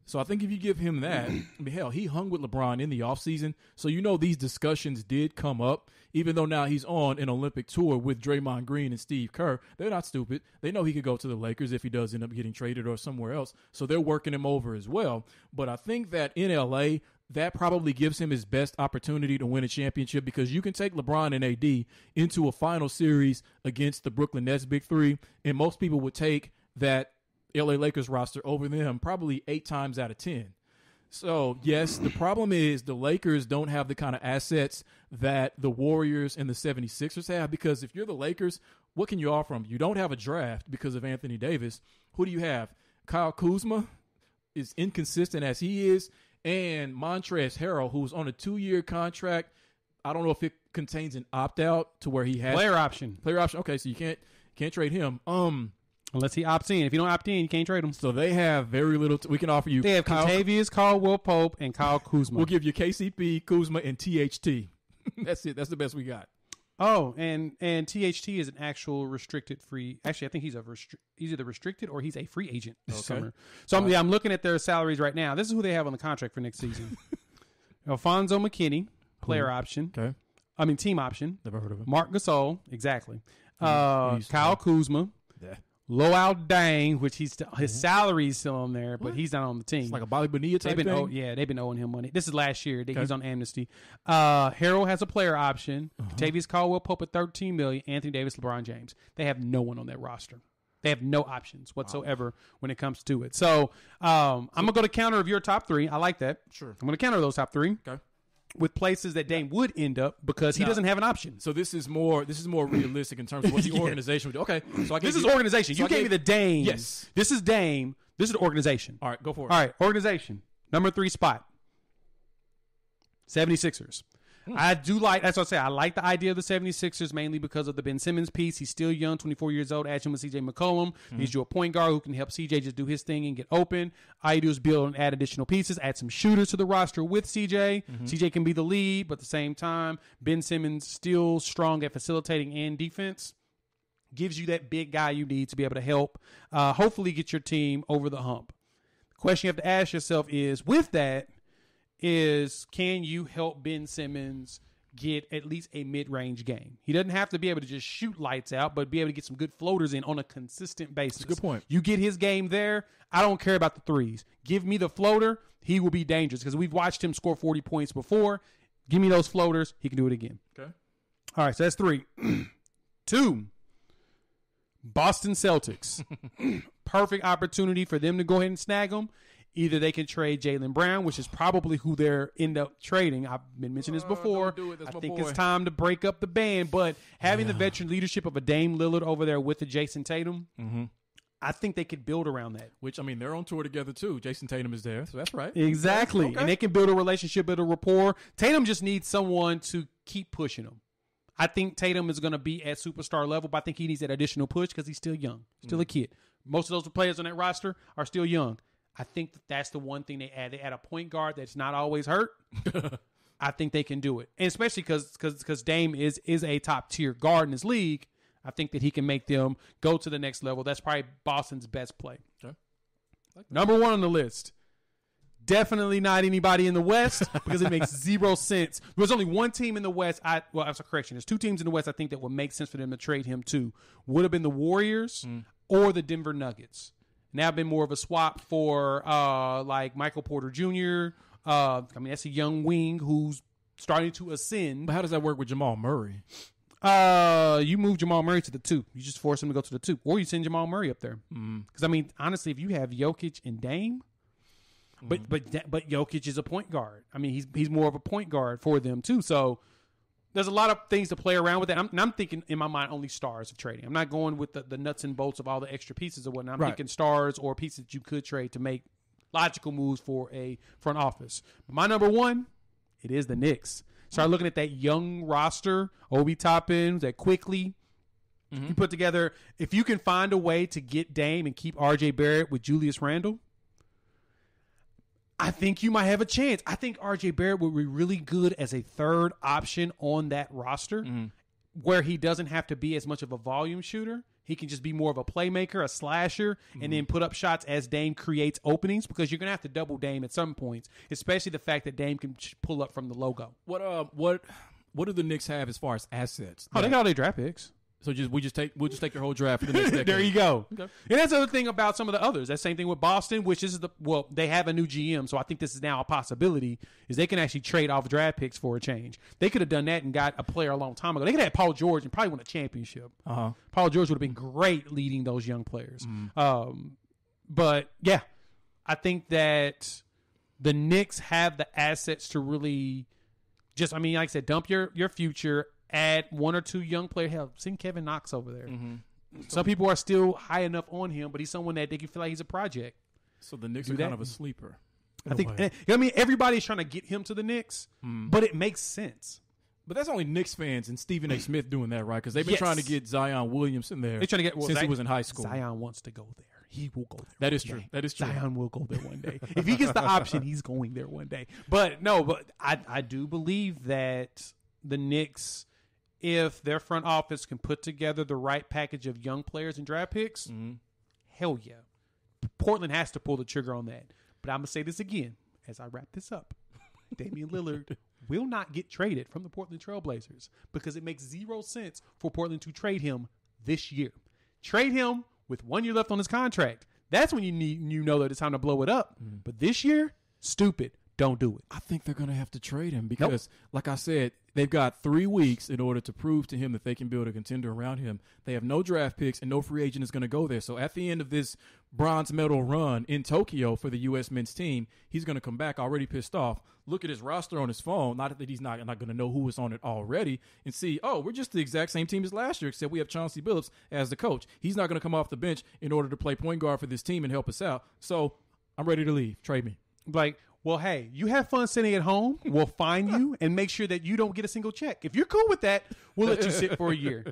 So I think if you give him that, I mean, hell, he hung with LeBron in the offseason. So these discussions did come up, even though now he's on an Olympic tour with Draymond Green and Steve Kerr. They're not stupid. They know he could go to the Lakers if he does end up getting traded or somewhere else. So they're working him over as well. But I think that in L.A., that probably gives him his best opportunity to win a championship because you can take LeBron and AD into a final series against the Brooklyn Nets Big Three, and most people would take that LA Lakers roster over them probably 8 times out of 10. So, yes, the problem is the Lakers don't have the kind of assets that the Warriors and the 76ers have because if you're the Lakers, what can you offer them? You don't have a draft because of Anthony Davis. Who do you have? Kyle Kuzma is inconsistent as he is, and Montrezl Harrell, who's on a 2-year contract. I don't know if it contains an opt-out to where he has player option. Okay, so you can't trade him. Unless he opts in. If you don't opt in, you can't trade him. So they have very little. We can offer you. They have Contavious, Caldwell Pope, and Kyle Kuzma. We'll give you KCP, Kuzma, and THT. That's it. That's the best we got. Oh, and THT is an actual restricted free. Actually, I think he's either restricted or he's a free agent this summer. So I'm looking at their salaries right now. This is who they have on the contract for next season. Alfonso McKinney, player option. Okay. I mean, team option. Never heard of him. Marc Gasol, exactly. Kyle Kuzma. Yeah. Lowell Dang, which his salary's still on there, but he's not on the team. It's like a Bobby Bonilla type thing? They've been owing him money. This is last year. He's on amnesty. Harrell has a player option. Contavious Caldwell Pope at $13 million. Anthony Davis, LeBron James. They have no one on that roster. They have no options whatsoever when it comes to it. So I'm going to go to counter of your top 3. I like that. Sure. I'm going to counter those top 3. Okay. With places that Dame would end up because he doesn't have an option. So this is more realistic in terms of what the organization would do. Okay. So this is organization. You gave me the Dame. Yes. This is Dame. This is the organization. All right, go for it. All right, organization. Number 3 spot. 76ers. I do like, that's what I say, I like the idea of the 76ers mainly because of the Ben Simmons piece. He's still young, 24 years old. Add him with CJ McCollum. Needs you a point guard who can help CJ just do his thing and get open. All you do is build and add additional pieces, add some shooters to the roster with CJ. CJ can be the lead, but at the same time, Ben Simmons still strong at facilitating and defense. Gives you that big guy you need to be able to help, hopefully get your team over the hump. The question you have to ask yourself is, with that, can you help Ben Simmons get at least a mid-range game? He doesn't have to be able to just shoot lights out, but be able to get some good floaters in on a consistent basis. That's a good point. You get his game there, I don't care about the threes. Give me the floater, he will be dangerous because we've watched him score 40 points before. Give me those floaters, he can do it again. Okay. All right, so that's 3. 2, Boston Celtics. Perfect opportunity for them to go ahead and snag them. Either they can trade Jaylen Brown, which is probably who they're end up trading. I've been mentioning this before. I think it's time to break up the band. But having the veteran leadership of a Dame Lillard over there with the Jason Tatum, I think they could build around that. Which, I mean, they're on tour together, too. Jason Tatum is there, so that's right. Exactly. Okay. And they can build a relationship, build a rapport. Tatum just needs someone to keep pushing him. I think Tatum is going to be at superstar level, but I think he needs that additional push because he's still young, still a kid. Most of those players on that roster are still young. I think that's the one thing they add. They add a point guard that's not always hurt. I think they can do it. And especially because Dame is a top-tier guard in this league, I think that he can make them go to the next level. That's probably Boston's best play. Okay. Number 1 on the list. Definitely not anybody in the West because it makes zero sense. There's only one team in the West. That's a correction. There's 2 teams in the West I think that would make sense for them to trade him to. Would have been the Warriors or the Denver Nuggets. Now been more of a swap for like Michael Porter Jr. I mean, that's a young wing who's starting to ascend. But how does that work with Jamal Murray? You move Jamal Murray to the 2. You just force him to go to the 2. Or you send Jamal Murray up there. Because, I mean, honestly, if you have Jokic and Dame, but Jokic is a point guard. I mean, he's more of a point guard for them, too. So there's a lot of things to play around with that. I'm thinking in my mind only stars of trading. I'm not going with the nuts and bolts of all the extra pieces or whatnot. I'm thinking stars or pieces that you could trade to make logical moves for a front office. But my number 1, it is the Knicks. Start looking at that young roster, Obi Toppin, that quickly you put together. If you can find a way to get Dame and keep RJ Barrett with Julius Randle, I think you might have a chance. I think RJ Barrett would be really good as a third option on that roster where he doesn't have to be as much of a volume shooter. He can just be more of a playmaker, a slasher, and then put up shots as Dame creates openings because you're going to have to double Dame at some points, especially the fact that Dame can pull up from the logo. What do the Knicks have as far as assets? Oh, they got all their draft picks. So we'll just take their whole draft for the next decade. There you go. Okay. And that's the other thing about some of the others. That same thing with Boston, which is they have a new GM, so I think this is now a possibility, is they can actually trade off draft picks for a change. They could have done that and got a player a long time ago. They could have had Paul George and probably won a championship. Paul George would have been great leading those young players. But, yeah, I think that the Knicks have the assets to really just, I mean, like I said, dump your future, add 1 or 2 young players. Hell, send Kevin Knox over there. Some people are still high enough on him, but he's someone that they can feel like he's a project. So the Knicks are kind of a sleeper. I think. I mean, everybody's trying to get him to the Knicks, but it makes sense. But that's only Knicks fans and Stephen A. Smith doing that, right? Because they've been trying to get Zion Williamson there. They're trying to get since he was in high school. Zion wants to go there. He will go there. That is true. That is true. Zion will go there one day. If he gets the option, he's going there one day. But I do believe that the Knicks, if their front office can put together the right package of young players and draft picks, hell yeah. Portland has to pull the trigger on that. But I'm going to say this again as I wrap this up. Damian Lillard will not get traded from the Portland Trailblazers because it makes zero sense for Portland to trade him this year. Trade him with 1 year left on his contract. That's when you know that it's time to blow it up. But this year, stupid. Don't do it. I think they're going to have to trade him because, like I said, they've got 3 weeks in order to prove to him that they can build a contender around him. They have no draft picks and no free agent is going to go there. So at the end of this bronze medal run in Tokyo for the U.S. men's team, he's going to come back already pissed off, look at his roster on his phone, not that he's not going to know who is on it already, and see, oh, we're just the exact same team as last year, except we have Chauncey Billups as the coach. He's not going to come off the bench in order to play point guard for this team and help us out. So I'm ready to leave. Trade me. Like, well, hey, you have fun sitting at home. We'll fine you and make sure that you don't get a single check. If you're cool with that, we'll let you sit for a year,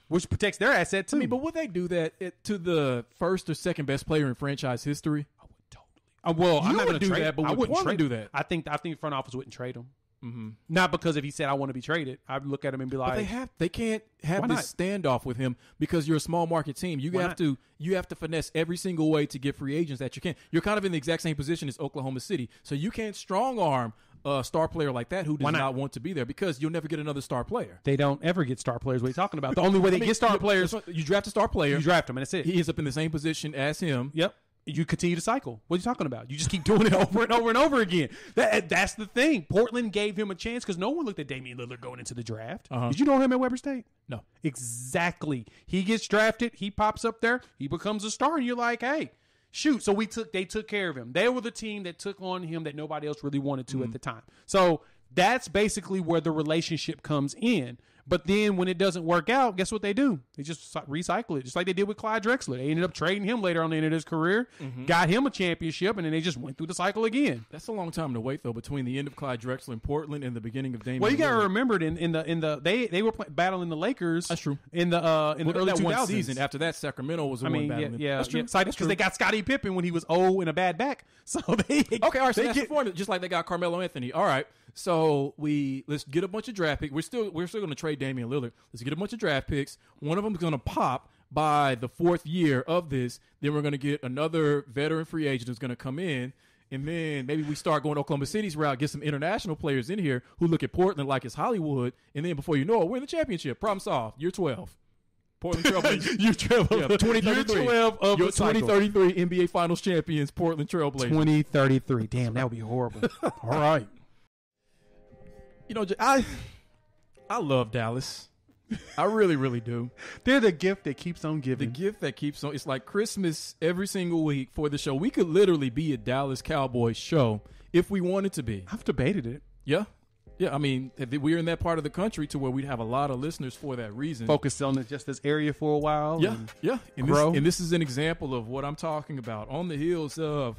which protects their asset too. I mean, but would they do that to the first or second best player in franchise history? I would totally. Well, I'm not going to do trade that, but I wouldn't trade. Do that. I think front office wouldn't trade him. Mm-hmm. Not because if he said I want to be traded, I'd look at him and be like, but they can't have this standoff with him because you're a small market team. You have to finesse every single way to get free agents that you can. You're kind of in the exact same position as Oklahoma City, so you can't strong arm a star player like that who does not want to be there because you'll never get another star player. They don't ever get star players. What are you talking about? The only way they get star players, you draft a star player, you draft him, and that's it. He ends up in the same position as him. Yep. You continue to cycle. What are you talking about? You just keep doing it over and over and over again. That's the thing. Portland gave him a chance because no one looked at Damian Lillard going into the draft. Did you know him at Weber State? No. Exactly. He gets drafted. He pops up there. He becomes a star, and you're like, hey, shoot. So they took care of him. They were the team that took on him that nobody else really wanted to at the time. So that's basically where the relationship comes in. But then when it doesn't work out, guess what they do? They just recycle it, just like they did with Clyde Drexler. They ended up trading him later on the end of his career, got him a championship, and then they just went through the cycle again. That's a long time to wait, though, between the end of Clyde Drexler in Portland and the beginning of Damian. Well, you got to Lillard. remember they were battling the Lakers. That's true. In the early 2000s. One season after that, Sacramento was the one battling. Yeah, that's true. Because they got Scottie Pippen when he was old and a bad back. So they okay. All right, so that's the formula, just like they got Carmelo Anthony. All right. So let's get a bunch of draft picks. We're still going to trade Damian Lillard. Let's get a bunch of draft picks. One of them is going to pop by the fourth year of this. Then we're going to get another veteran free agent who's going to come in, and then maybe we start going Oklahoma City's route, get some international players in here who look at Portland like it's Hollywood, and then before you know it, we're in the championship. Problem solved. Year 12. Portland Trailblazers. Year 12. Yeah, 2033. Year 12 of Your the cycle. 2033 NBA Finals champions, Portland Trailblazers. 2033. Damn, that would be horrible. All right. You know, I love Dallas. I really, really do. They're the gift that keeps on giving. The gift that keeps on. It's like Christmas every single week for the show. We could literally be a Dallas Cowboys show if we wanted to be. I've debated it. Yeah. Yeah, I mean, we're in that part of the country to where we'd have a lot of listeners for that reason. Focus on just this area for a while. Yeah, yeah. And this is an example of what I'm talking about. On the heels of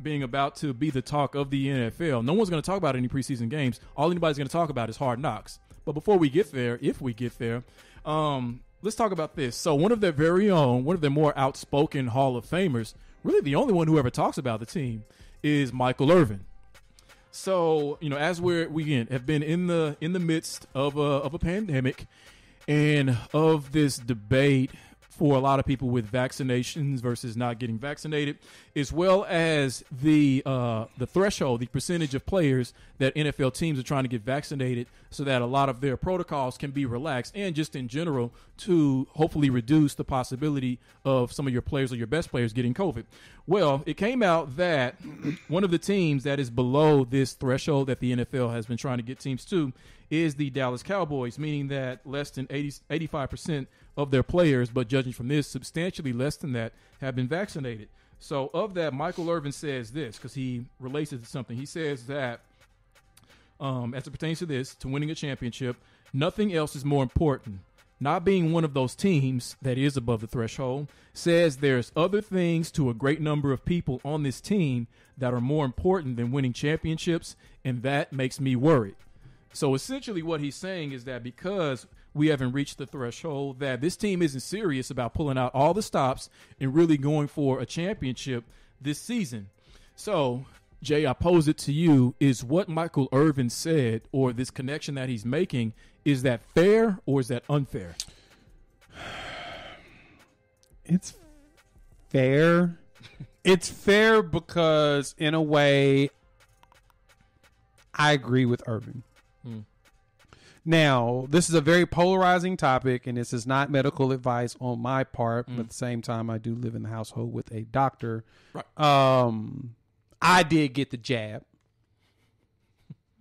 being about to be the talk of the NFL. No one's going to talk about any preseason games. All anybody's going to talk about is Hard Knocks. But before we get there, if we get there, let's talk about this. So one of their very own, one of their more outspoken Hall of Famers, really the only one who ever talks about the team, is Michael Irving. So, you know, as we again have been in the midst of a pandemic and of this debate for a lot of people with vaccinations versus not getting vaccinated, as well as the threshold, the percentage of players that NFL teams are trying to get vaccinated so that a lot of their protocols can be relaxed, and just in general to hopefully reduce the possibility of some of your players or your best players getting COVID. Well, it came out that one of the teams that is below this threshold that the NFL has been trying to get teams to is the Dallas Cowboys, meaning that less than 85% of their players, but judging from this, substantially less than that, have been vaccinated. So of that, Michael Irvin says this, because he relates it to something. He says that as it pertains to this, to winning a championship, nothing else is more important. Not being one of those teams that is above the threshold, says there's other things to a great number of people on this team that are more important than winning championships, and that makes me worried. So essentially what he's saying is that because we haven't reached the threshold, that this team isn't serious about pulling out all the stops and really going for a championship this season. So, Jay, I pose it to you, is what Michael Irvin said, or this connection that he's making, is that fair or is that unfair? It's fair. It's fair because, in a way, I agree with Irvin. Now, this is a very polarizing topic, and this is not medical advice on my part, but at the same time, I do live in the household with a doctor. Right. I did get the jab.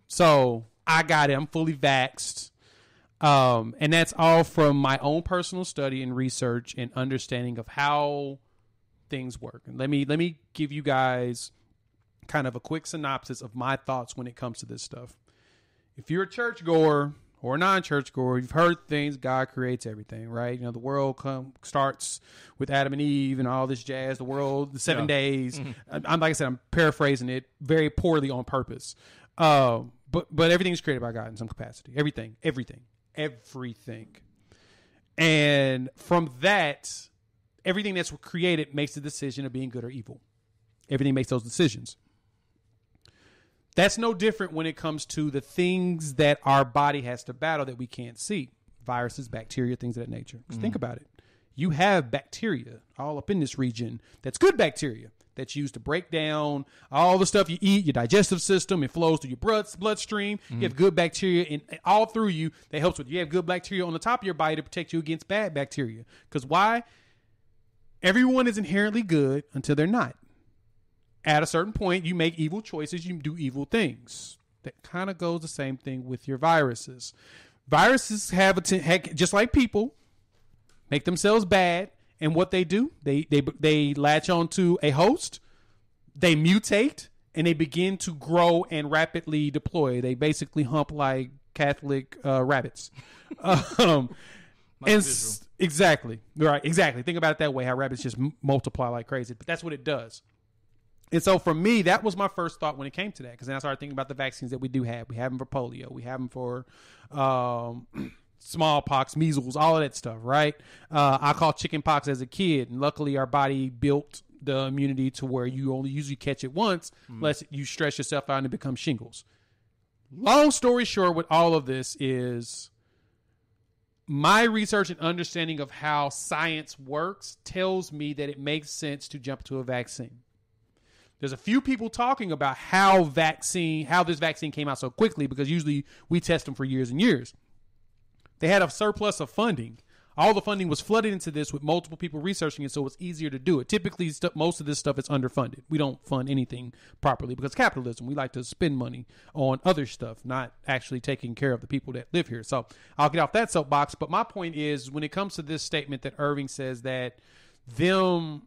So I got it. I'm fully vaxxed. And that's all from my own personal study and research and understanding of how things work. And let me give you guys kind of a quick synopsis of my thoughts when it comes to this stuff. If you're a churchgoer or non-churchgoer, you've heard things. God creates everything, right? You know, the world starts with Adam and Eve and all this jazz. The world, the 7 days. I'm like I said, I'm paraphrasing it very poorly on purpose. But everything's created by God in some capacity. Everything. And from that, everything that's created makes the decision of being good or evil. Everything makes those decisions. That's no different when it comes to the things that our body has to battle that we can't see. Viruses, bacteria, things of that nature. Just think about it. You have bacteria all up in this region that's good bacteria that's used to break down all the stuff you eat, your digestive system. It flows through your bloodstream. You have good bacteria in all through you that helps with you. You have good bacteria on the top of your body to protect you against bad bacteria. Because why? Everyone is inherently good until they're not. At a certain point, you make evil choices. You do evil things. That kind of goes the same thing with your viruses. Viruses have just like people, make themselves bad. And what they do, they latch onto a host, they mutate, and they begin to grow and rapidly deploy. They basically hump like Catholic rabbits. Exactly. Right. Exactly. Think about it that way, how rabbits just multiply like crazy. But that's what it does. And so for me, that was my first thought when it came to that, because then I started thinking about the vaccines that we do have. We have them for polio. We have them for smallpox, measles, all of that stuff, right? I caught chicken pox as a kid, and luckily our body built the immunity to where you only usually catch it once unless you stress yourself out and it becomes shingles. Long story short with all of this is my research and understanding of how science works tells me that it makes sense to jump to a vaccine. There's a few people talking about how this vaccine came out so quickly, because usually we test them for years and years. They had a surplus of funding. All the funding was flooded into this with multiple people researching it, so it's easier to do it. Typically, most of this stuff is underfunded. We don't fund anything properly because capitalism. We like to spend money on other stuff, not actually taking care of the people that live here. So I'll get off that soapbox. But my point is, when it comes to this statement that Irving says that this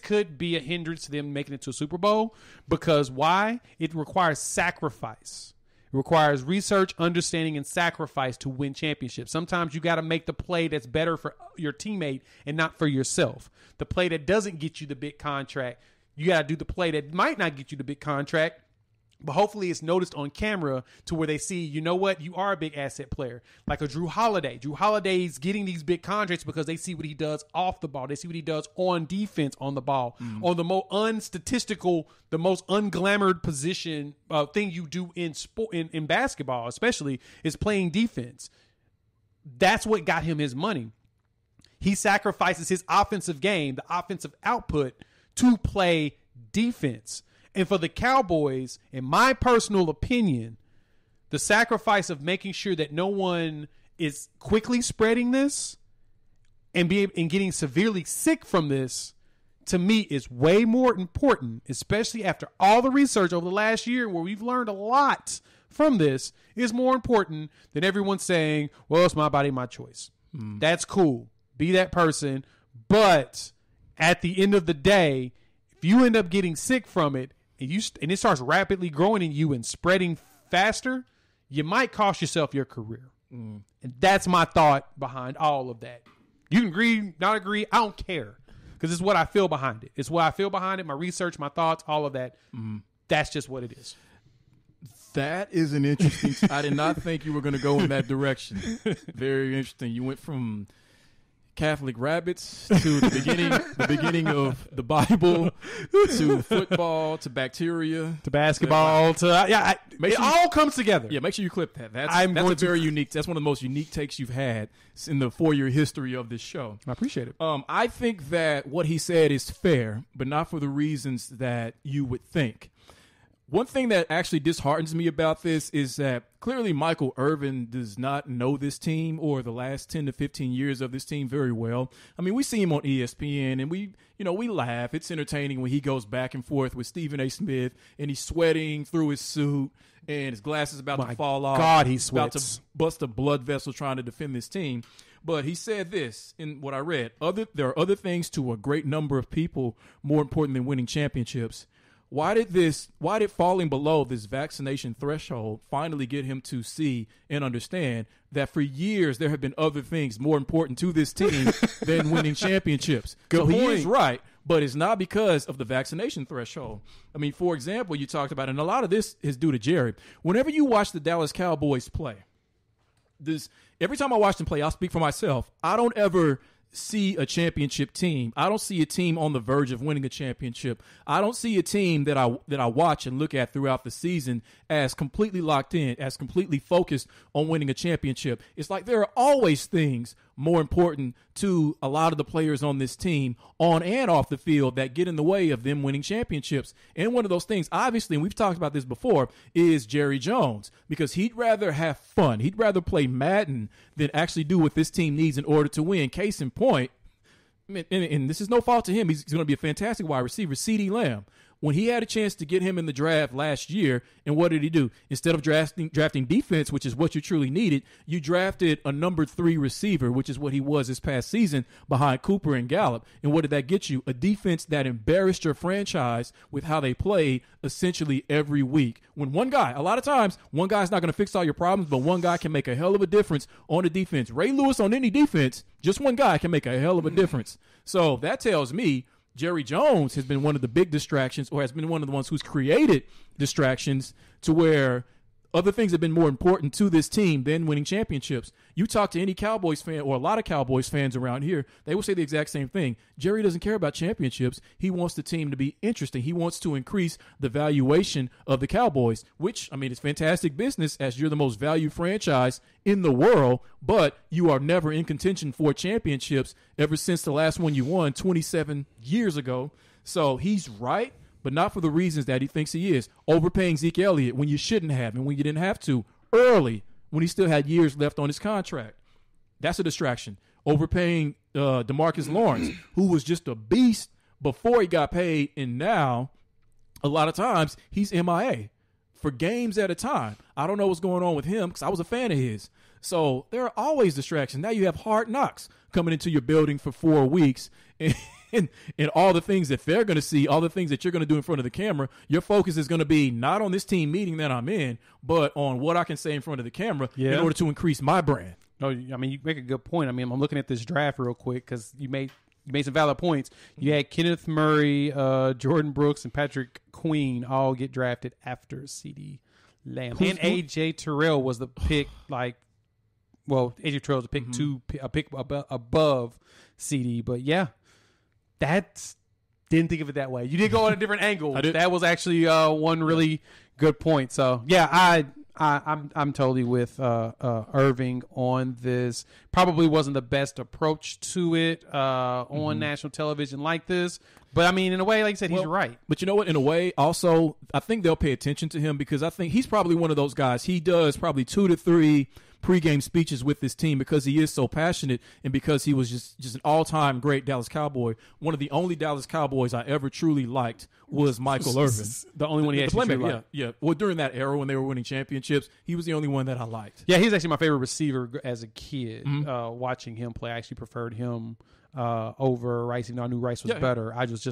could be a hindrance to them making it to a Super Bowl, because why? It requires sacrifice. It requires research, understanding, and sacrifice to win championships. Sometimes you got to make the play that's better for your teammate and not for yourself. The play that doesn't get you the big contract, you got to do the play that might not get you the big contract, but hopefully it's noticed on camera to where they see, you know what, you are a big asset player. Like a Drew Holiday. Drew Holiday's getting these big contracts because they see what he does off the ball. They see what he does on defense on the ball. On the most unstatistical, the most unglamored position thing you do in sport, in basketball especially, is playing defense. That's what got him his money. He sacrifices his offensive game, the offensive output, to play defense. And for the Cowboys, in my personal opinion, the sacrifice of making sure that no one is quickly spreading this and getting severely sick from this, to me, is way more important, especially after all the research over the last year where we've learned a lot from this, is more important than everyone saying, well, it's my body, my choice. That's cool. Be that person. But at the end of the day, if you end up getting sick from it, and it starts rapidly growing in you and spreading faster, you might cost yourself your career. And that's my thought behind all of that. You can agree, not agree, I don't care. Because it's what I feel behind it. It's what I feel behind it, my research, my thoughts, all of that. That's just what it is. That is an interesting... I did not think you were going to go in that direction. Very interesting. You went from Catholic rabbits to the beginning of the Bible, to football, to bacteria, to basketball, it all comes together. Yeah, make sure you clip that. That's very unique. That's one of the most unique takes you've had in the 4-year history of this show. I appreciate it. I think that what he said is fair, but not for the reasons that you would think. One thing that actually disheartens me about this is that clearly Michael Irvin does not know this team or the last 10 to 15 years of this team very well. I mean, we see him on ESPN and we laugh. It's entertaining when he goes back and forth with Stephen A. Smith and he's sweating through his suit and his glasses about to fall off. God, he sweats. About to bust a blood vessel trying to defend this team. But he said this in what I read. There are other things to a great number of people more important than winning championships. why did falling below this vaccination threshold finally get him to see and understand that for years there have been other things more important to this team than winning championships? Good point. He is right, but it's not because of the vaccination threshold. I mean, for example, you talked about, and a lot of this is due to Jerry. Whenever you watch the Dallas Cowboys play, every time I watch them play, I'll speak for myself, I don't ever see a championship team. I don't see a team on the verge of winning a championship. I don't see a team that I watch and look at throughout the season as completely locked in, as completely focused on winning a championship. It's like there are always things more important to a lot of the players on this team, on and off the field, that get in the way of them winning championships. And one of those things, obviously, and we've talked about this before, is Jerry Jones, because he'd rather have fun. He'd rather play Madden than actually do what this team needs in order to win. Case in point, and this is no fault to him, he's going to be a fantastic wide receiver, CeeDee Lamb. When he had a chance to get him in the draft last year, and what did he do? Instead of drafting defense, which is what you truly needed, you drafted a number 3 receiver, which is what he was this past season behind Cooper and Gallup. And what did that get you? A defense that embarrassed your franchise with how they played essentially every week. When one guy, a lot of times, one guy's not going to fix all your problems, but one guy can make a hell of a difference on the defense. Ray Lewis on any defense, just one guy can make a hell of a difference. So that tells me Jerry Jones has been one of the big distractions, or has been one of the ones who's created distractions to where other things have been more important to this team than winning championships. You talk to any Cowboys fan, or a lot of Cowboys fans around here, they will say the exact same thing. Jerry doesn't care about championships. He wants the team to be interesting. He wants to increase the valuation of the Cowboys, which, I mean, it's fantastic business as you're the most valued franchise in the world, but you are never in contention for championships ever since the last one you won 27 years ago. So he's right, but not for the reasons that he thinks he is. Overpaying Zeke Elliott when you shouldn't have, and when you didn't have to, early, when he still had years left on his contract. That's a distraction. Overpaying DeMarcus Lawrence, who was just a beast before he got paid, and now a lot of times he's MIA for games at a time. I don't know what's going on with him because I was a fan of his. So there are always distractions. Now you have Hard Knocks coming into your building for 4 weeks, and all the things that they're going to see, all the things that you're going to do in front of the camera, your focus is going to be not on this team meeting that I'm in, but on what I can say in front of the camera in order to increase my brand. No, I mean, you make a good point. I mean, I'm looking at this draft real quick because you made some valid points. You had Kenneth Murray, Jordan Brooks, and Patrick Queen all get drafted after CeeDee Lamb. And A.J. Terrell was the pick, A.J. Terrell was a pick above CeeDee. But, yeah. Didn't think of it that way. You did go on a different angle. That was actually one really good point. So yeah, I'm totally with Irving on this. Probably wasn't the best approach to it on national television like this. But I mean, in a way, like I said, he's right. But you know what? In a way, also, I think they'll pay attention to him because I think he's probably one of those guys. He does probably 2 to 3 pregame speeches with this team because he is so passionate and because he was just an all-time great Dallas Cowboy. One of the only Dallas Cowboys I ever truly liked was Michael Irvin. The only one he actually truly liked. Yeah. Well, during that era when they were winning championships, he was the only one that I liked. Yeah, he's actually my favorite receiver as a kid. Watching him play, I actually preferred him over Rice. Even though I knew Rice was better. I was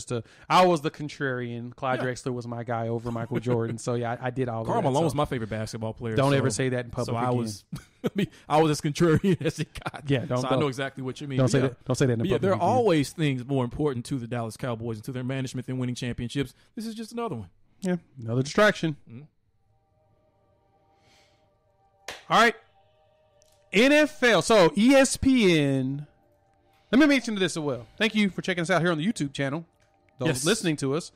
the contrarian. Clyde Drexler was my guy over Michael Jordan. So yeah, I did all Karl of that. Malone was my favorite basketball player. Don't ever say that in public. So I was as contrarian as it got. Yeah, I know exactly what you mean. Don't say that in public. Yeah, there are always things more important to the Dallas Cowboys and to their management than winning championships. This is just another one. Yeah, another distraction. All right, NFL. So ESPN. Let me mention this as well. Thank you for checking us out here on the YouTube channel. Those listening to us,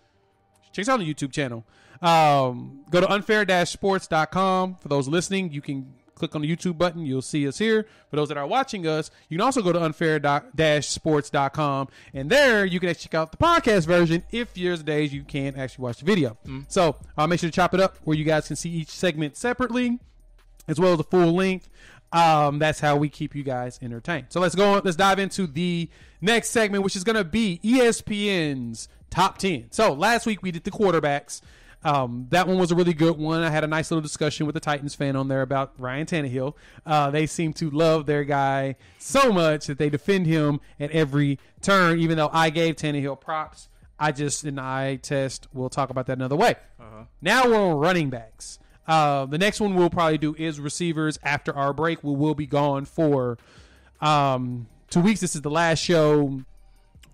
check us out on the YouTube channel. Go to unfair-sports.com. For those listening, you can click on the YouTube button. You'll see us here. For those that are watching us, you can also go to unfair-sports.com. And there, you can actually check out the podcast version if there's days you can't actually watch the video. So I'll make sure to chop it up where you guys can see each segment separately, as well as the full length. That's how we keep you guys entertained. So let's go on. Let's dive into the next segment, which is going to be ESPN's top 10. So last week we did the quarterbacks. That one was a really good one. I had a nice little discussion with a Titans fan on there about Ryan Tannehill. They seem to love their guy so much that they defend him at every turn, even though I gave Tannehill props. an eye test. We'll talk about that another way. Now we're on running backs. The next one we'll probably do is receivers after our break. We will be gone for 2 weeks. This is the last show.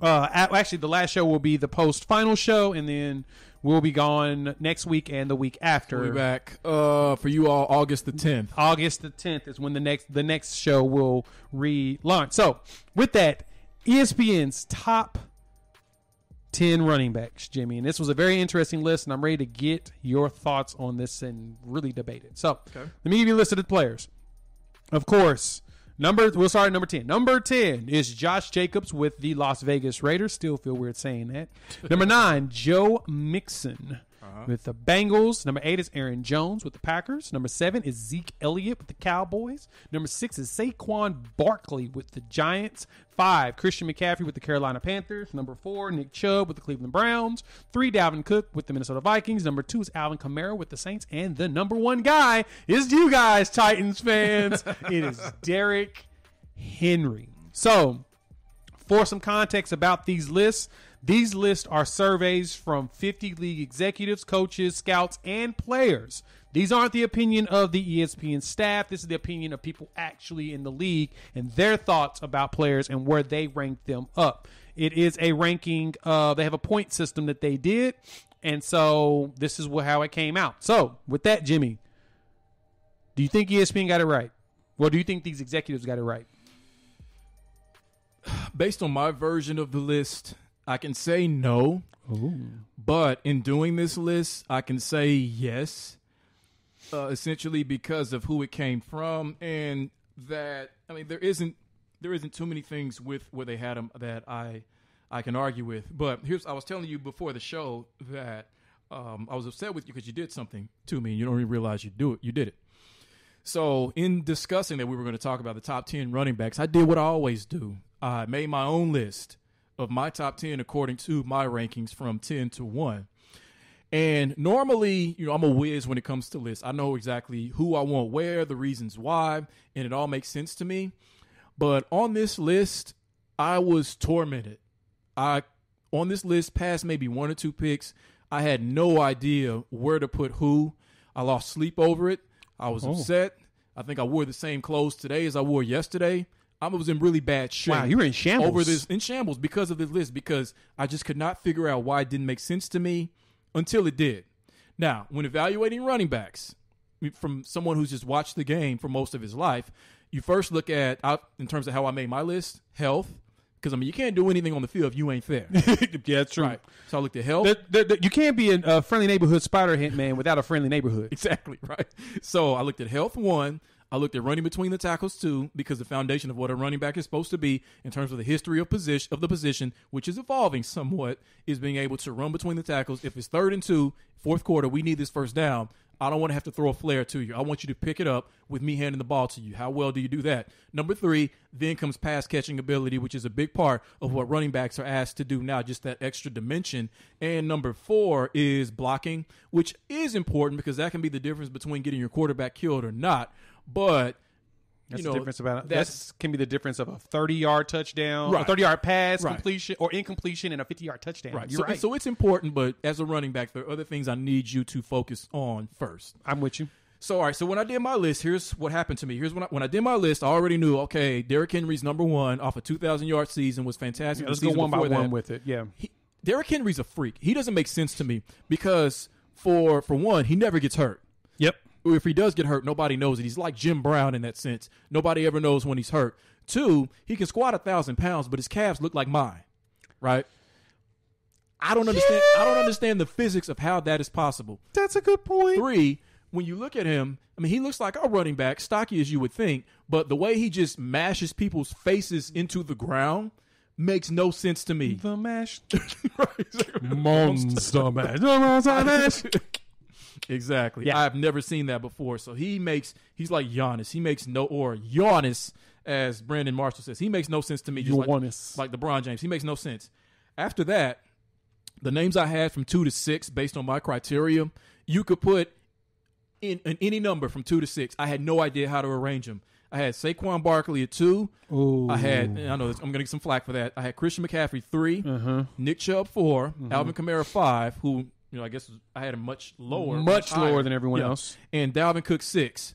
Actually, the last show will be the post-final show, and then we'll be gone next week and the week after. We'll be back for you all August the 10th. August the 10th is when the next show will relaunch. So, with that, ESPN's top 10 running backs, Jimmy. And this was a very interesting list, and I'm ready to get your thoughts on this and really debate it. So, Let me give you a list of the players. Of course, we'll start at number 10. Number 10 is Josh Jacobs with the Las Vegas Raiders. Still feel weird saying that. Number 9, Joe Mixon with the Bengals. Number 8 is Aaron Jones with the Packers. Number 7 is Zeke Elliott with the Cowboys. Number 6 is Saquon Barkley with the Giants. 5, Christian McCaffrey with the Carolina Panthers. Number 4, Nick Chubb with the Cleveland Browns. 3, Dalvin Cook with the Minnesota Vikings. Number 2 is Alvin Kamara with the Saints. And the number 1 guy is you guys, Titans fans. It is Derrick Henry. So, for some context about these lists are surveys from 50 league executives, coaches, scouts, and players. These aren't the opinion of the ESPN staff. This is the opinion of people actually in the league and their thoughts about players and where they rank them up. It is a ranking. They have a point system that they did, and so this is how it came out. So, with that, Jimmy, do you think ESPN got it right? Well, do you think these executives got it right? Based on my version of the list, I can say no. Ooh. But in doing this list, I can say yes, essentially because of who it came from, and that there isn't too many things with where they had them that I can argue with. But I was telling you before the show that I was upset with you because you did something to me and you don't even realize you did it. So in discussing that we were going to talk about the top 10 running backs, I did what I always do. I made my own list of my top 10 according to my rankings from 10 to 1. And normally, I'm a whiz when it comes to lists. I know exactly who I want where, the reasons why, and it all makes sense to me. But on this list, I was tormented. On this list, past maybe 1 or 2 picks, I had no idea where to put who. I lost sleep over it. I was upset. I think I wore the same clothes today as I wore yesterday. I was in really bad shape. Wow, you were in shambles. In shambles because of this list, because I just could not figure out why it didn't make sense to me until it did. Now, when evaluating running backs, from someone who's just watched the game for most of his life, you first look at, in terms of how I made my list, health. Because, you can't do anything on the field if you ain't there. Yeah, that's true. Right. So I looked at health. You can't be a friendly neighborhood spider hitman without a friendly neighborhood. Exactly, right. So I looked at health 1. I looked at running between the tackles 2, because the foundation of what a running back is supposed to be in terms of the history of the position, which is evolving somewhat, is being able to run between the tackles. If it's 3rd and 2, 4th quarter, we need this first down. I don't want to have to throw a flare to you. I want you to pick it up with me handing the ball to you. How well do you do that? Number 3, then comes pass catching ability, which is a big part of what running backs are asked to do now, just that extra dimension. And number 4 is blocking, which is important because that can be the difference between getting your quarterback killed or not. But that's the difference about it. That can be the difference of a 30-yard touchdown, a 30-yard pass completion or incompletion, and a 50-yard touchdown. Right. You're right. So it's important, but as a running back, there are other things I need you to focus on first. I'm with you. So, all right. So when I did my list, here's what happened to me. Here's when I did my list, I already knew, okay, Derrick Henry's number 1 off a 2,000-yard season was fantastic. Yeah, let's go one by one with it. Yeah. Derrick Henry's a freak. He doesn't make sense to me because, for one, he never gets hurt. Yep. If he does get hurt, nobody knows it. He's like Jim Brown in that sense. Nobody ever knows when he's hurt. 2, he can squat 1,000 pounds, but his calves look like mine, right? I don't understand. I don't understand the physics of how that is possible. That's a good point. 3, when you look at him, he looks like a running back, stocky as you would think, but the way he just mashes people's faces into the ground makes no sense to me. The mash, right? Monster mash, monster mash. Exactly. Yeah. I've never seen that before. So he's like Giannis. He makes or Giannis, as Brandon Marshall says. He makes no sense to me. Just like LeBron James. He makes no sense. After that, the names I had from 2 to 6, based on my criteria, you could put in any number from 2 to 6. I had no idea how to arrange them. I had Saquon Barkley at 2. Ooh. I know I'm going to get some flack for that. I had Christian McCaffrey 3, Nick Chubb 4, Alvin Kamara 5, who I guess I had him much lower than everyone else, and Dalvin Cook 6.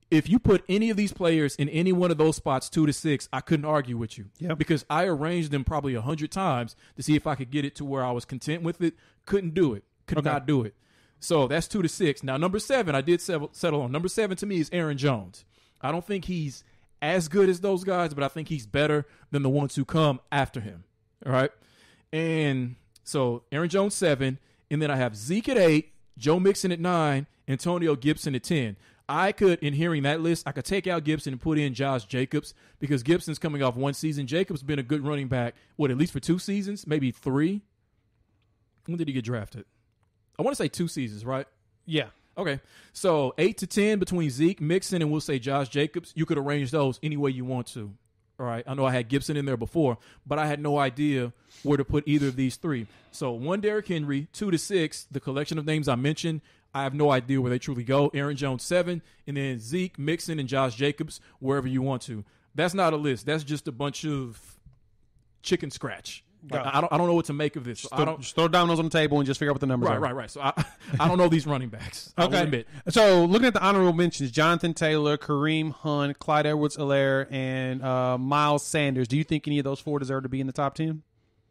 If you put any of these players in any one of those spots 2 to 6, I couldn't argue with you. Yep. Because I arranged them probably 100 times to see if I could get it to where I was content with it. Couldn't do it. Could not do it. So that's 2 to 6. Now, number 7, I did settle on. Number 7 to me is Aaron Jones. I don't think he's as good as those guys, but I think he's better than the ones who come after him. All right? And so Aaron Jones 7, and then I have Zeke at 8, Joe Mixon at 9, Antonio Gibson at 10. I could, in hearing that list, I could take out Gibson and put in Josh Jacobs because Gibson's coming off 1 season. Jacobs been a good running back, at least for 2 seasons, maybe 3? When did he get drafted? I want to say 2 seasons, right? Yeah. Okay. So 8 to 10 between Zeke, Mixon, and we'll say Josh Jacobs. You could arrange those any way you want to. All right. I know I had Gibson in there before, but I had no idea where to put either of these 3. So 1 Derrick Henry, 2 to 6, the collection of names I mentioned. I have no idea where they truly go. Aaron Jones 7, and then Zeke, Mixon, and Josh Jacobs, wherever you want to. That's not a list. That's just a bunch of chicken scratch. Like, I don't know what to make of this. Just throw dominoes on the table and just figure out what the numbers are. Right. So I don't know these running backs. I will admit. So looking at the honorable mentions, Jonathan Taylor, Kareem Hunt, Clyde Edwards-Helaire, and Miles Sanders. Do you think any of those 4 deserve to be in the top 10?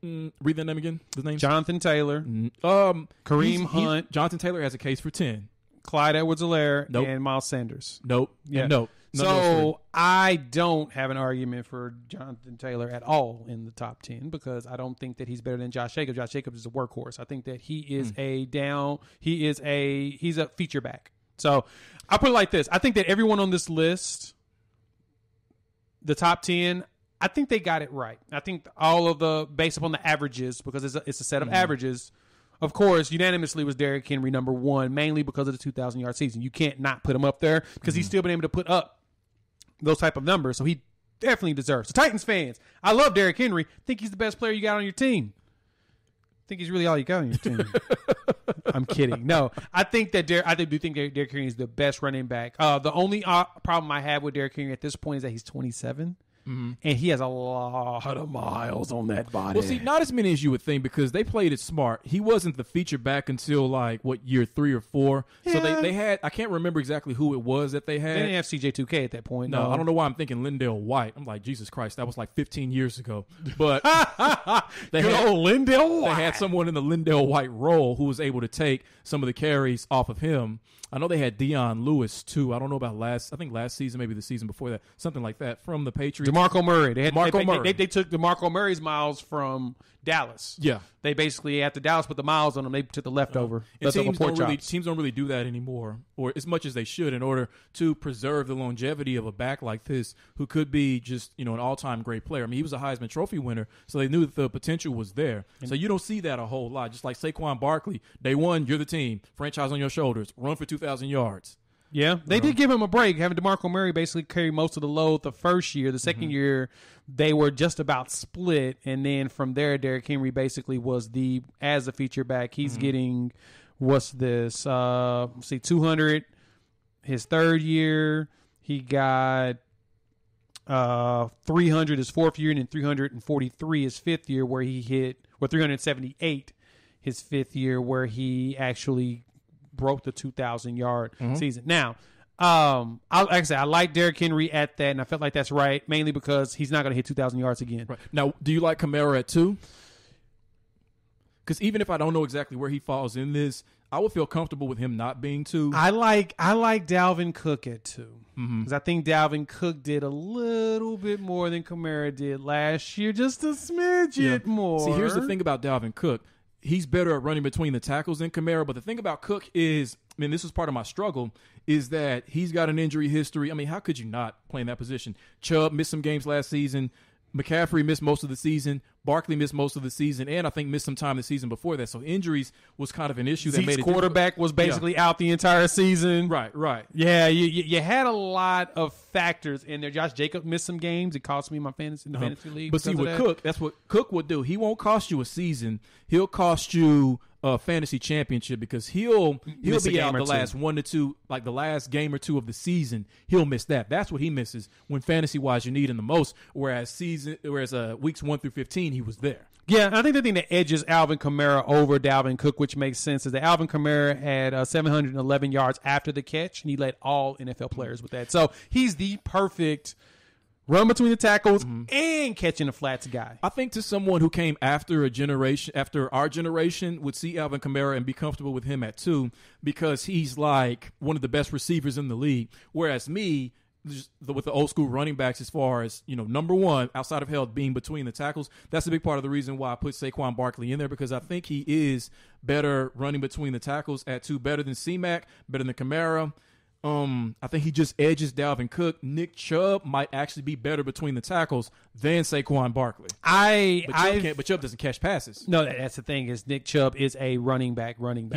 Read that name again. The name? Jonathan Taylor, Kareem Hunt. Jonathan Taylor has a case for 10. Clyde Edwards-Helaire, and Miles Sanders. Nope. Yeah. Nope. So I don't have an argument for Jonathan Taylor at all in the top 10 because I don't think that he's better than Josh Jacobs. Josh Jacobs is a workhorse. I think that he is he's a feature back. So I'll put it like this. I think that everyone on this list, the top 10, I think they got it right. I think all of based upon the averages, because it's a set of averages, of course, unanimously was Derrick Henry number 1, mainly because of the 2,000-yard season. You can't not put him up there because he's still been able to put up those type of numbers. So he definitely deserves. So Titans fans, I love Derrick Henry. Think he's the best player you got on your team. Think he's really all you got on your team. I'm kidding. No, I think that I do think Derrick Henry is the best running back. The only problem I have with Derrick Henry at this point is that he's 27. And he has a lot of miles on that body. Well, see, not as many as you would think because they played it smart. He wasn't the feature back until year 3 or 4. Yeah. So they had, I can't remember exactly who it was that they had. They didn't have CJ2K at that point. No, I don't know why I'm thinking Lindell White. I'm like, Jesus Christ, that was like 15 years ago. But they had someone in the Lindell White role who was able to take some of the carries off of him. I know they had Deion Lewis, too. I don't know about last season, maybe the season before that, something like that, from the Patriots. DeMarco Murray. They took DeMarco Murray's miles from Dallas. Yeah. They basically, after Dallas put the miles on them, they took the leftover. Teams don't really do that anymore, or as much as they should, in order to preserve the longevity of a back like this who could be just an all-time great player. I mean, he was a Heisman Trophy winner, so they knew that the potential was there. So you don't see that a whole lot. Just like Saquon Barkley, day one, you're the team, franchise on your shoulders, run for 2,000 yards. Yeah, they did give him a break, having DeMarco Murray basically carry most of the load the first year. The second year, they were just about split, and then from there, Derrick Henry basically was as a feature back. He's getting, 200 his third year. He got 300 his fourth year, and then 343 his fifth year, where he hit, 378 his fifth year, where he actually broke the 2,000-yard season. Now, like I said, I like Derrick Henry at that, and I felt like that's right, mainly because he's not going to hit 2,000 yards again. Right. Now, do you like Kamara at 2? Because even if I don't know exactly where he falls in this, I would feel comfortable with him not being 2. I like Dalvin Cook at 2 because I think Dalvin Cook did a little bit more than Kamara did last year, just a smidget more. See, here's the thing about Dalvin Cook. He's better at running between the tackles than Kamara, but the thing about Cook is, this was part of my struggle, is that he's got an injury history. I mean, how could you not play in that position? Chubb missed some games last season. McCaffrey missed most of the season. Barkley missed most of the season, and I think missed some time the season before that. So injuries was kind of an issue. Zeke's quarterback was basically out the entire season. Right. Yeah, you had a lot of factors in there. Josh Jacobs missed some games. It cost me my fantasy league. But see, with Cook, that's what Cook would do. He won't cost you a season. He'll cost you fantasy championship because he'll be out the last 1 to 2, like the last game or two of the season. He'll miss that. That's what he misses when fantasy wise you need him the most. Whereas weeks 1 through 15 he was there. Yeah, I think the thing that edges Alvin Kamara over Dalvin Cook, which makes sense, is that Alvin Kamara had 711 yards after the catch, and he led all NFL players with that. So he's the perfect run between the tackles and catching the flats guy. I think to someone who came after our generation, would see Alvin Kamara and be comfortable with him at 2 because he's like one of the best receivers in the league. Whereas me, with the old school running backs, as far as, number one, outside of health being between the tackles, that's a big part of the reason why I put Saquon Barkley in there, because I think he is better running between the tackles at 2, better than C-Mac, better than Kamara. I think he just edges Dalvin Cook. Nick Chubb might actually be better between the tackles than Saquon Barkley. But Chubb doesn't catch passes. No, that's the thing, is Nick Chubb is a running back. I'm a running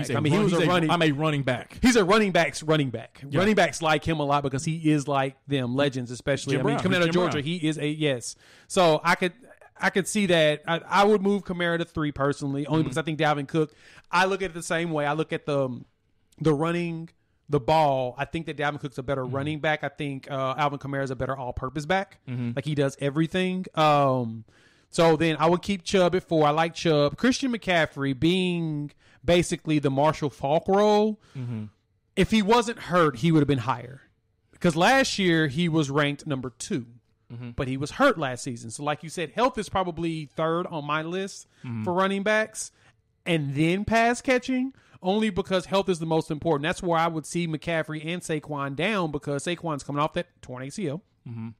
back. He's a running back's running back. Yeah. Running backs like him a lot because he is like them, legends especially. Jim Brown. Coming out of Jim Georgia, Brown. he is a yes. So I could see that. I would move Kamara to 3 personally, only because I think Dalvin Cook, I look at it the same way. I look at the running the ball. I think that Dalvin Cook's a better running back. I think Alvin Kamara is a better all-purpose back. Like, he does everything. So then I would keep Chubb at 4. I like Chubb. Christian McCaffrey being basically the Marshall Faulk role. If he wasn't hurt, he would have been higher. Because last year he was ranked number 2. But he was hurt last season. So like you said, health is probably 3rd on my list for running backs. And then pass catching, only because health is the most important. That's where I would see McCaffrey and Saquon down, because Saquon's coming off that torn ACL. And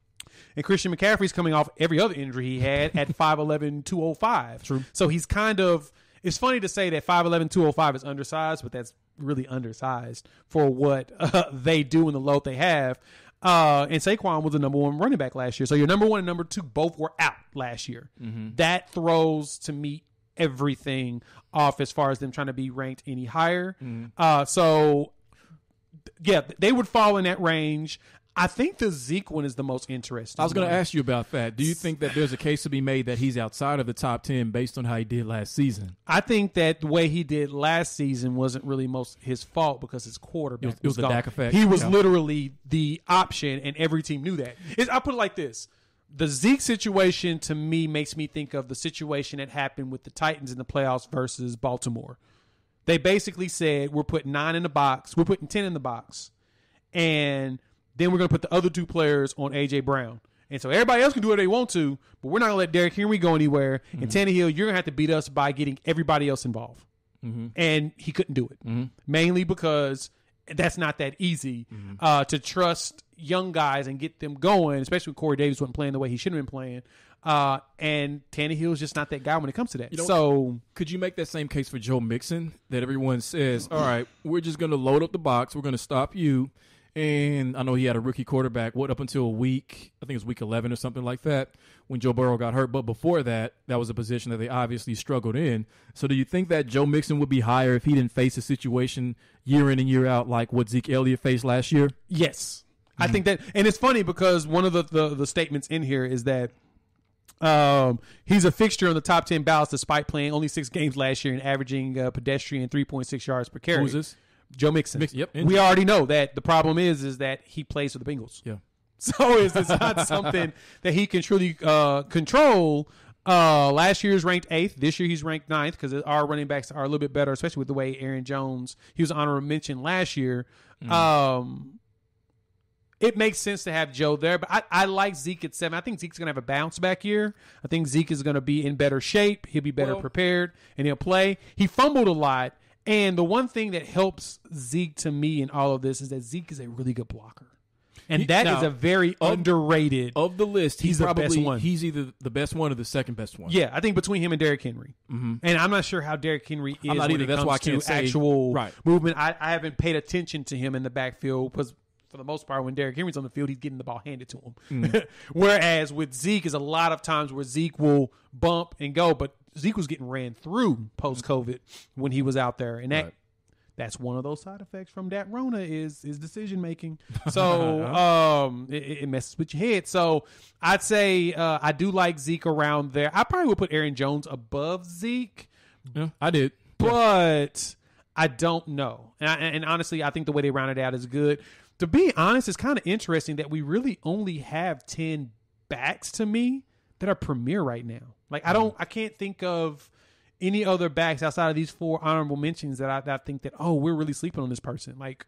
Christian McCaffrey's coming off every other injury he had at 5'11", 205. True. So he's kind of, it's funny to say that 5'11", 205 is undersized, but that's really undersized for what they do and the load they have. And Saquon was the number 1 running back last year. So your number 1 and number 2 both were out last year. That throws, to me, everything off as far as them trying to be ranked any higher. So, yeah, they would fall in that range. I think the Zeke one is the most interesting. I was going to ask you about that. Do you think that there's a case to be made that he's outside of the top 10 based on how he did last season? I think that the way he did last season wasn't really most his fault, because his quarterback it was the gone. Dak effect. He was literally the option, and every team knew that. I put it like this. The Zeke situation, to me, makes me think of the situation that happened with the Titans in the playoffs versus Baltimore. They basically said, we're putting 9 in the box. We're putting 10 in the box. And then we're going to put the other 2 players on A.J. Brown. And so everybody else can do what they want to, but we're not going to let Derrick Henry go anywhere. And Tannehill, you're going to have to beat us by getting everybody else involved. And he couldn't do it. Mainly because that's not that easy to trust young guys and get them going, especially when Corey Davis wasn't playing the way he should have been playing. And Tannehill's just not that guy when it comes to that. So could you make that same case for Joe Mixon, that everyone says, all right, we're just going to load up the box. We're going to stop you. And I know he had a rookie quarterback, up until I think it was week 11 or something like that, when Joe Burrow got hurt. But before that, that was a position that they obviously struggled in. So do you think that Joe Mixon would be higher if he didn't face a situation year in and year out like what Zeke Elliott faced last year? Yes. I think that, and it's funny because one of the statements in here is that he's a fixture on the top 10 ballots despite playing only 6 games last year and averaging pedestrian 3.6 yards per carry. Who's this? Joe Mixon. Yep. We already know that the problem is that he plays for the Bengals. Yeah. So it's not something that he can truly control. Last year he was ranked 8th. This year he's ranked 9th because our running backs are a little bit better, especially with the way Aaron Jones, he was honorable mention last year. It makes sense to have Joe there, but I like Zeke at 7. I think Zeke's going to have a bounce back year. I think Zeke is going to be in better shape. He'll be better prepared, and he'll play. He fumbled a lot. And the one thing that helps Zeke to me in all of this is that Zeke is a really good blocker. And that is a very underrated. Of the list, he's the best one. He's either the best one or the second best one. Yeah, I think between him and Derrick Henry. And I'm not sure how Derrick Henry is I'm not when either. it That's comes why I to can't say, actual movement. I haven't paid attention to him in the backfield because for the most part, when Derrick Henry's on the field, he's getting the ball handed to him. Whereas with Zeke is a lot of times where Zeke will bump and go, but Zeke was getting ran through post-COVID when he was out there. And that's one of those side effects from that Rona is decision making. So it messes with your head. So I'd say I do like Zeke around there. I probably would put Aaron Jones above Zeke. Yeah, I did. but I don't know. And honestly, I think the way they rounded it out is good. To be honest, it's kind of interesting that we really only have 10 backs to me that are premier right now. Like I can't think of any other backs outside of these 4 honorable mentions that I think that, oh, we're really sleeping on this person. Like,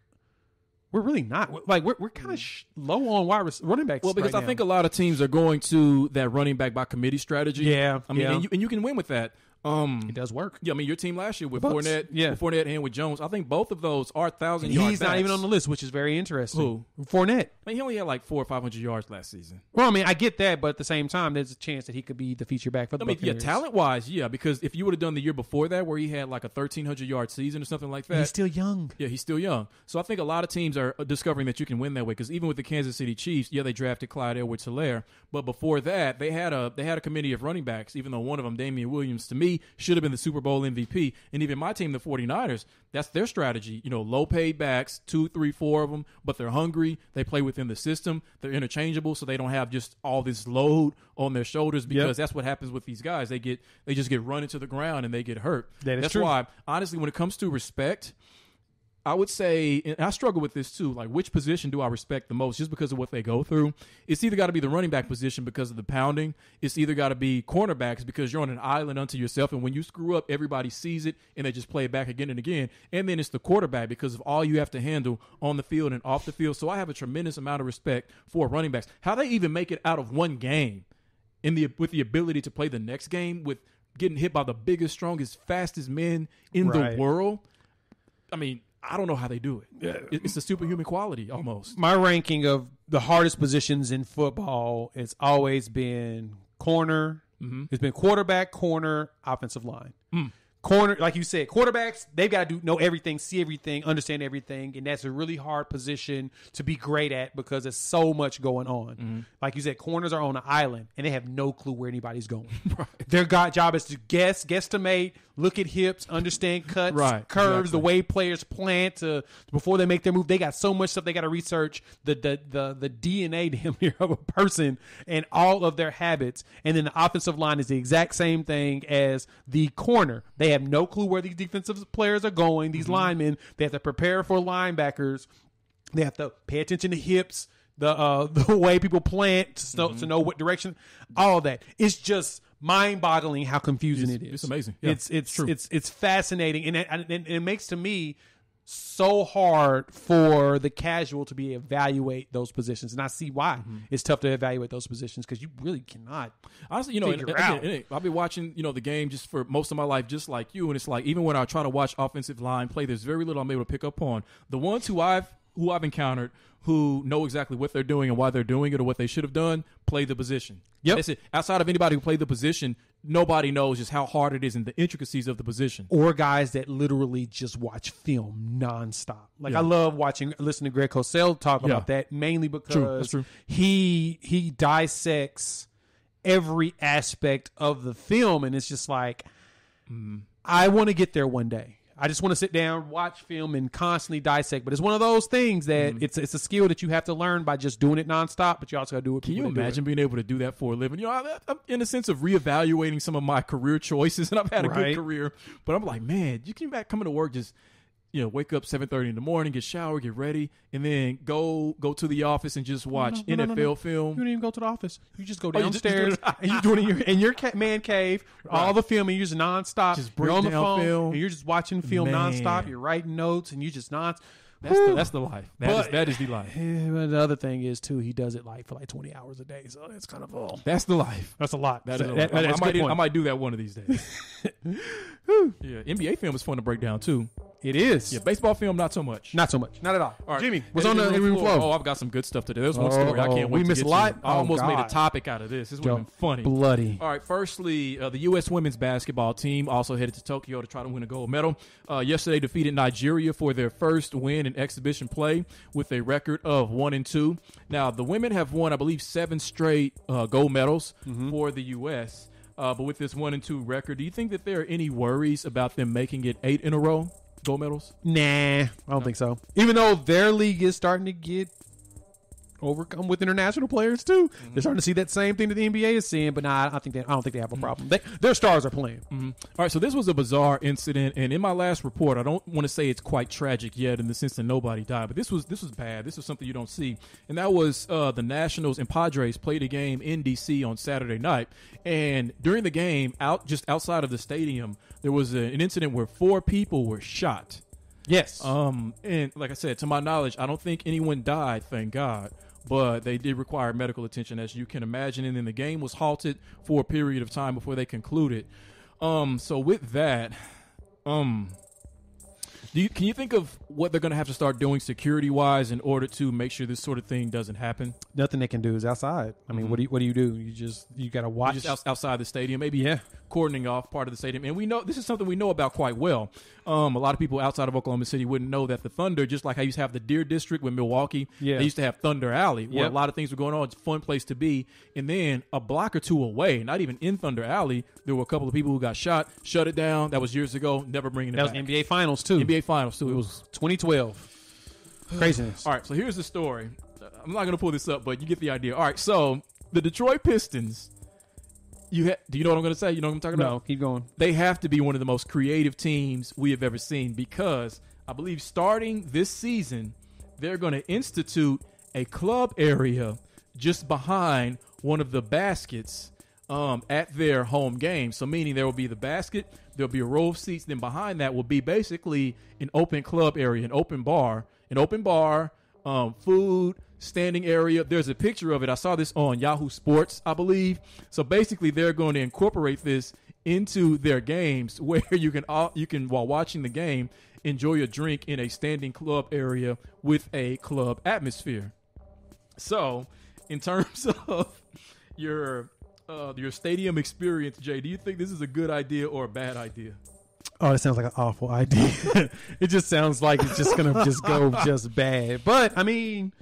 we're really not. Like, we're kind of low on running backs. Well, because right I think a lot of teams are going to that running back by committee strategy. Yeah. I mean, and you can win with that. It does work. Yeah, I mean, your team last year with Bucks, Fournette and with Jones, I think both of those are 1,000-yard He's not even on the list, which is very interesting. Who? Fournette. I mean, he only had like 400 or 500 yards last season. Well, I mean, I get that, but at the same time, there's a chance that he could be the feature back for the Buccaneers. Talent-wise, yeah, because if you would have done the year before that where he had like a 1,300-yard season or something like that. He's still young. Yeah, he's still young. So I think a lot of teams are discovering that you can win that way because even with the Kansas City Chiefs, yeah, they drafted Clyde Edwards-Helaire, but before that, they had a committee of running backs, even though one of them, Damian Williams, to me, should have been the Super Bowl MVP. And even my team, the 49ers, that's their strategy. You know, low-paid backs, 2, 3, 4 of them, but they're hungry. They play within the system. They're interchangeable, so they don't have just all this load on their shoulders because that's what happens with these guys. They just get run into the ground and they get hurt. That's true. Why, honestly, when it comes to respect, I would say, and I struggle with this too, like which position do I respect the most just because of what they go through? It's either got to be the running back position because of the pounding. It's either got to be cornerbacks because you're on an island unto yourself, and when you screw up, everybody sees it, and they just play it back again and again. And then it's the quarterback because of all you have to handle on the field and off the field. So I have a tremendous amount of respect for running backs. How they even make it out of one game with the ability to play the next game with getting hit by the biggest, strongest, fastest men in the world. I mean, I don't know how they do it. It's a superhuman quality almost. My ranking of the hardest positions in football has always been corner. Mm-hmm. It's been quarterback, corner, offensive line. Corner, like you said, quarterbacks, they've got to know everything, see everything, understand everything, and that's a really hard position to be great at because there's so much going on. Mm-hmm. Like you said, corners are on an island, and they have no clue where anybody's going. Right. Their job is to guesstimate, look at hips, understand cuts, curves, the way players plant before they make their move. They got so much stuff they got to research, the DNA damn near of a person and all of their habits. And then the offensive line is the exact same thing as the corner. They have no clue where these defensive players are going. These linemen, they have to prepare for linebackers. They have to pay attention to hips, the way people plant to know what direction. All that. It's just mind-boggling how confusing it is. It's amazing. Yeah, it's fascinating, and it makes to me so hard for the casual to be evaluate those positions, and I see why it's tough to evaluate those positions because you really cannot. Honestly, I'll be watching the game just for most of my life, just like you, and it's like even when I try to watch offensive line play, there's very little I'm able to pick up on. The ones who I've encountered who know exactly what they're doing and why they're doing it or what they should have done, play the position. Yep. That's it. Outside of anybody who played the position, nobody knows just how hard it is and the intricacies of the position. Or guys that literally just watch film nonstop. Like I love listening to Greg Cosell talk about that, mainly because he dissects every aspect of the film, and it's just like, I want to get there one day. I just want to sit down, watch film, and constantly dissect. But it's one of those things that it's a skill that you have to learn by just doing it nonstop, but you also got to do it. Can you imagine being able to do that for a living? I'm in a sense of reevaluating some of my career choices, and I've had a good career. But I'm like, man, you can coming to work just wake up 7:30 in the morning, get showered, get ready, and then go to the office and just watch NFL film. You don't even go to the office. You just go downstairs and you do it in your man cave. All the film, and you're just nonstop. You're on the phone film. And you're just watching film nonstop. You're writing notes and you just nonstop. That's the life. That is the life. But the other thing is too, he does it for 20 hours a day, so it's kind of that's the life. That's a lot. I might do that one of these days. Yeah, NBA film is fun to break down too. It is. Yeah, baseball film not so much. Not so much. Not at all. Right. Jimmy, what's on the room floor? Oh, I've got some good stuff today. There's one story I can't wait. We missed a lot. I almost made a topic out of this. This would have been funny. Bloody. All right. Firstly, the U.S. women's basketball team also headed to Tokyo to try to win a gold medal. Yesterday, defeated Nigeria for their first win in exhibition play with a record of 1-2. Now, the women have won, I believe, 7 straight gold medals for the U.S. But with this 1-2 record, do you think that there are any worries about them making it 8 in a row? Gold medals? Nah, I don't think so. Even though their league is starting to get overcome with international players too. They're starting to see that same thing that the NBA is seeing, but I don't think they have a problem. Their stars are playing. All right, so this was a bizarre incident, and in my last report, I don't want to say it's quite tragic yet in the sense that nobody died, but this was bad. This was something you don't see, and that was the Nationals and Padres played a game in D.C. on Saturday night, and during the game, just outside of the stadium, there was an incident where 4 people were shot. Yes. And like I said, to my knowledge, I don't think anyone died, thank God. But they did require medical attention, as you can imagine. And then the game was halted for a period of time before they concluded. So with that, can you think of what they're going to have to start doing security-wise in order to make sure this sort of thing doesn't happen? Nothing they can do is outside. I mean, what do you do? You got to watch. Just outside the stadium, maybe cordoning off part of the stadium. And we know this is something we know about quite well. A lot of people outside of Oklahoma City wouldn't know that the Thunder, just like how you used to have the Deer District with Milwaukee, they used to have Thunder Alley, where a lot of things were going on. It's a fun place to be. And then a block or two away, not even in Thunder Alley, there were a couple of people who got shot, shut it down. That was years ago, never bringing it back. That was NBA Finals, too. NBA Finals, too. It was 2012. Craziness. All right, so here's the story. I'm not going to pull this up, but you get the idea. All right, so the Detroit Pistons, do you know what I'm going to say? You know what I'm talking about? No, keep going. They have to be one of the most creative teams we have ever seen, because I believe starting this season, they're going to institute a club area just behind one of the baskets at their home game. So meaning there will be the basket, there'll be a row of seats, then behind that will be basically an open club area, an open bar, food, standing area. There's a picture of it. I saw this on Yahoo Sports, I believe. So basically they're going to incorporate this into their games, where you can while watching the game enjoy a drink in a standing club area with a club atmosphere. So in terms of your stadium experience, Jay, do you think this is a good idea or a bad idea? Oh, it sounds like an awful idea. It just sounds like it's just going to just go just bad. But, I mean,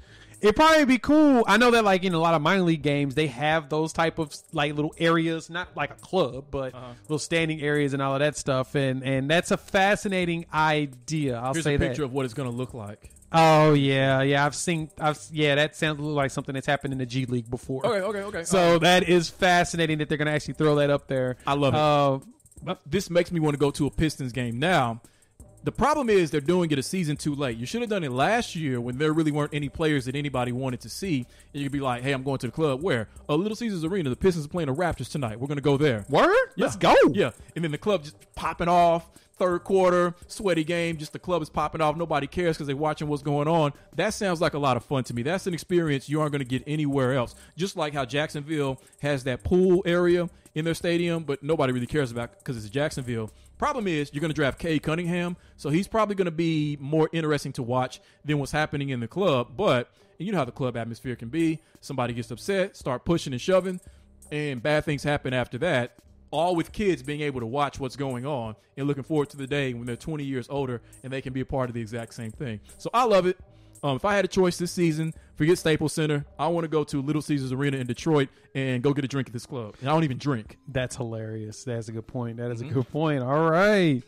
it'd probably be cool. I know that, like, in a lot of minor league games, they have those type of, like, little areas, not like a club, but little standing areas and all of that stuff. And that's a fascinating idea. Here's a picture of what it's going to look like. Oh, yeah. That sounds like something that's happened in the G League before. Okay. So that is fascinating that they're going to actually throw that up there. I love it. This makes me want to go to a Pistons game. Now, the problem is they're doing it a season too late. You should have done it last year when there really weren't any players that anybody wanted to see. And you could be like, hey, I'm going to the club. Where? Little Caesars Arena. The Pistons are playing the Raptors tonight. We're going to go there. Word? Yeah. Let's go. Yeah. And then the club just popping off. Third quarter, sweaty game, just the club is popping off. Nobody cares because they're watching what's going on. That sounds like a lot of fun to me. That's an experience you aren't going to get anywhere else. Just like how Jacksonville has that pool area in their stadium, but nobody really cares about it because it's Jacksonville. Problem is, you're going to draft Cade Cunningham, so he's probably going to be more interesting to watch than what's happening in the club. But you know how the club atmosphere can be. Somebody gets upset, start pushing and shoving, and bad things happen after that. All with kids being able to watch what's going on and looking forward to the day when they're 20 years older and they can be a part of the exact same thing. So I love it. If I had a choice this season, forget Staples Center, I want to go to Little Caesars Arena in Detroit and go get a drink at this club. And I don't even drink. That's hilarious. That's a good point. That is a good point. All right.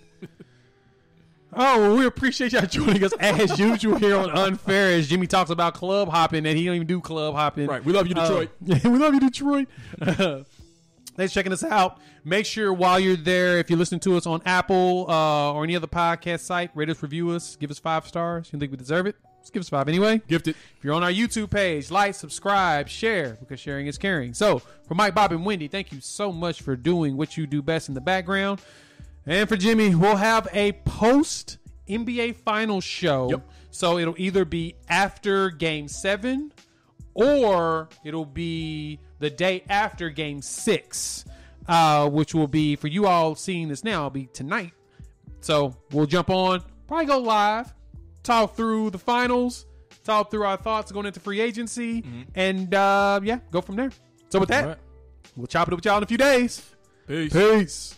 Well, we appreciate y'all joining us as usual here on Unfair, as Jimmy talks about club hopping, and he don't even do club hopping. Right. We love you, Detroit. We love you, Detroit. Thanks for checking us out. Make sure while you're there, if you're listening to us on Apple or any other podcast site, rate us, review us, give us 5 stars. You think we deserve it? Just give us 5 anyway. Gift it. If you're on our YouTube page, like, subscribe, share, because sharing is caring. So, for Mike, Bob, and Wendy, thank you so much for doing what you do best in the background. And for Jimmy, we'll have a post-NBA Finals show. Yep. So, it'll either be after Game 7 or it'll be the day after Game 6, which will be, for you all seeing this now, it'll be tonight. So we'll jump on, probably go live, talk through the finals, talk through our thoughts going into free agency, and go from there. So with that, we'll chop it up with y'all in a few days. Peace. Peace.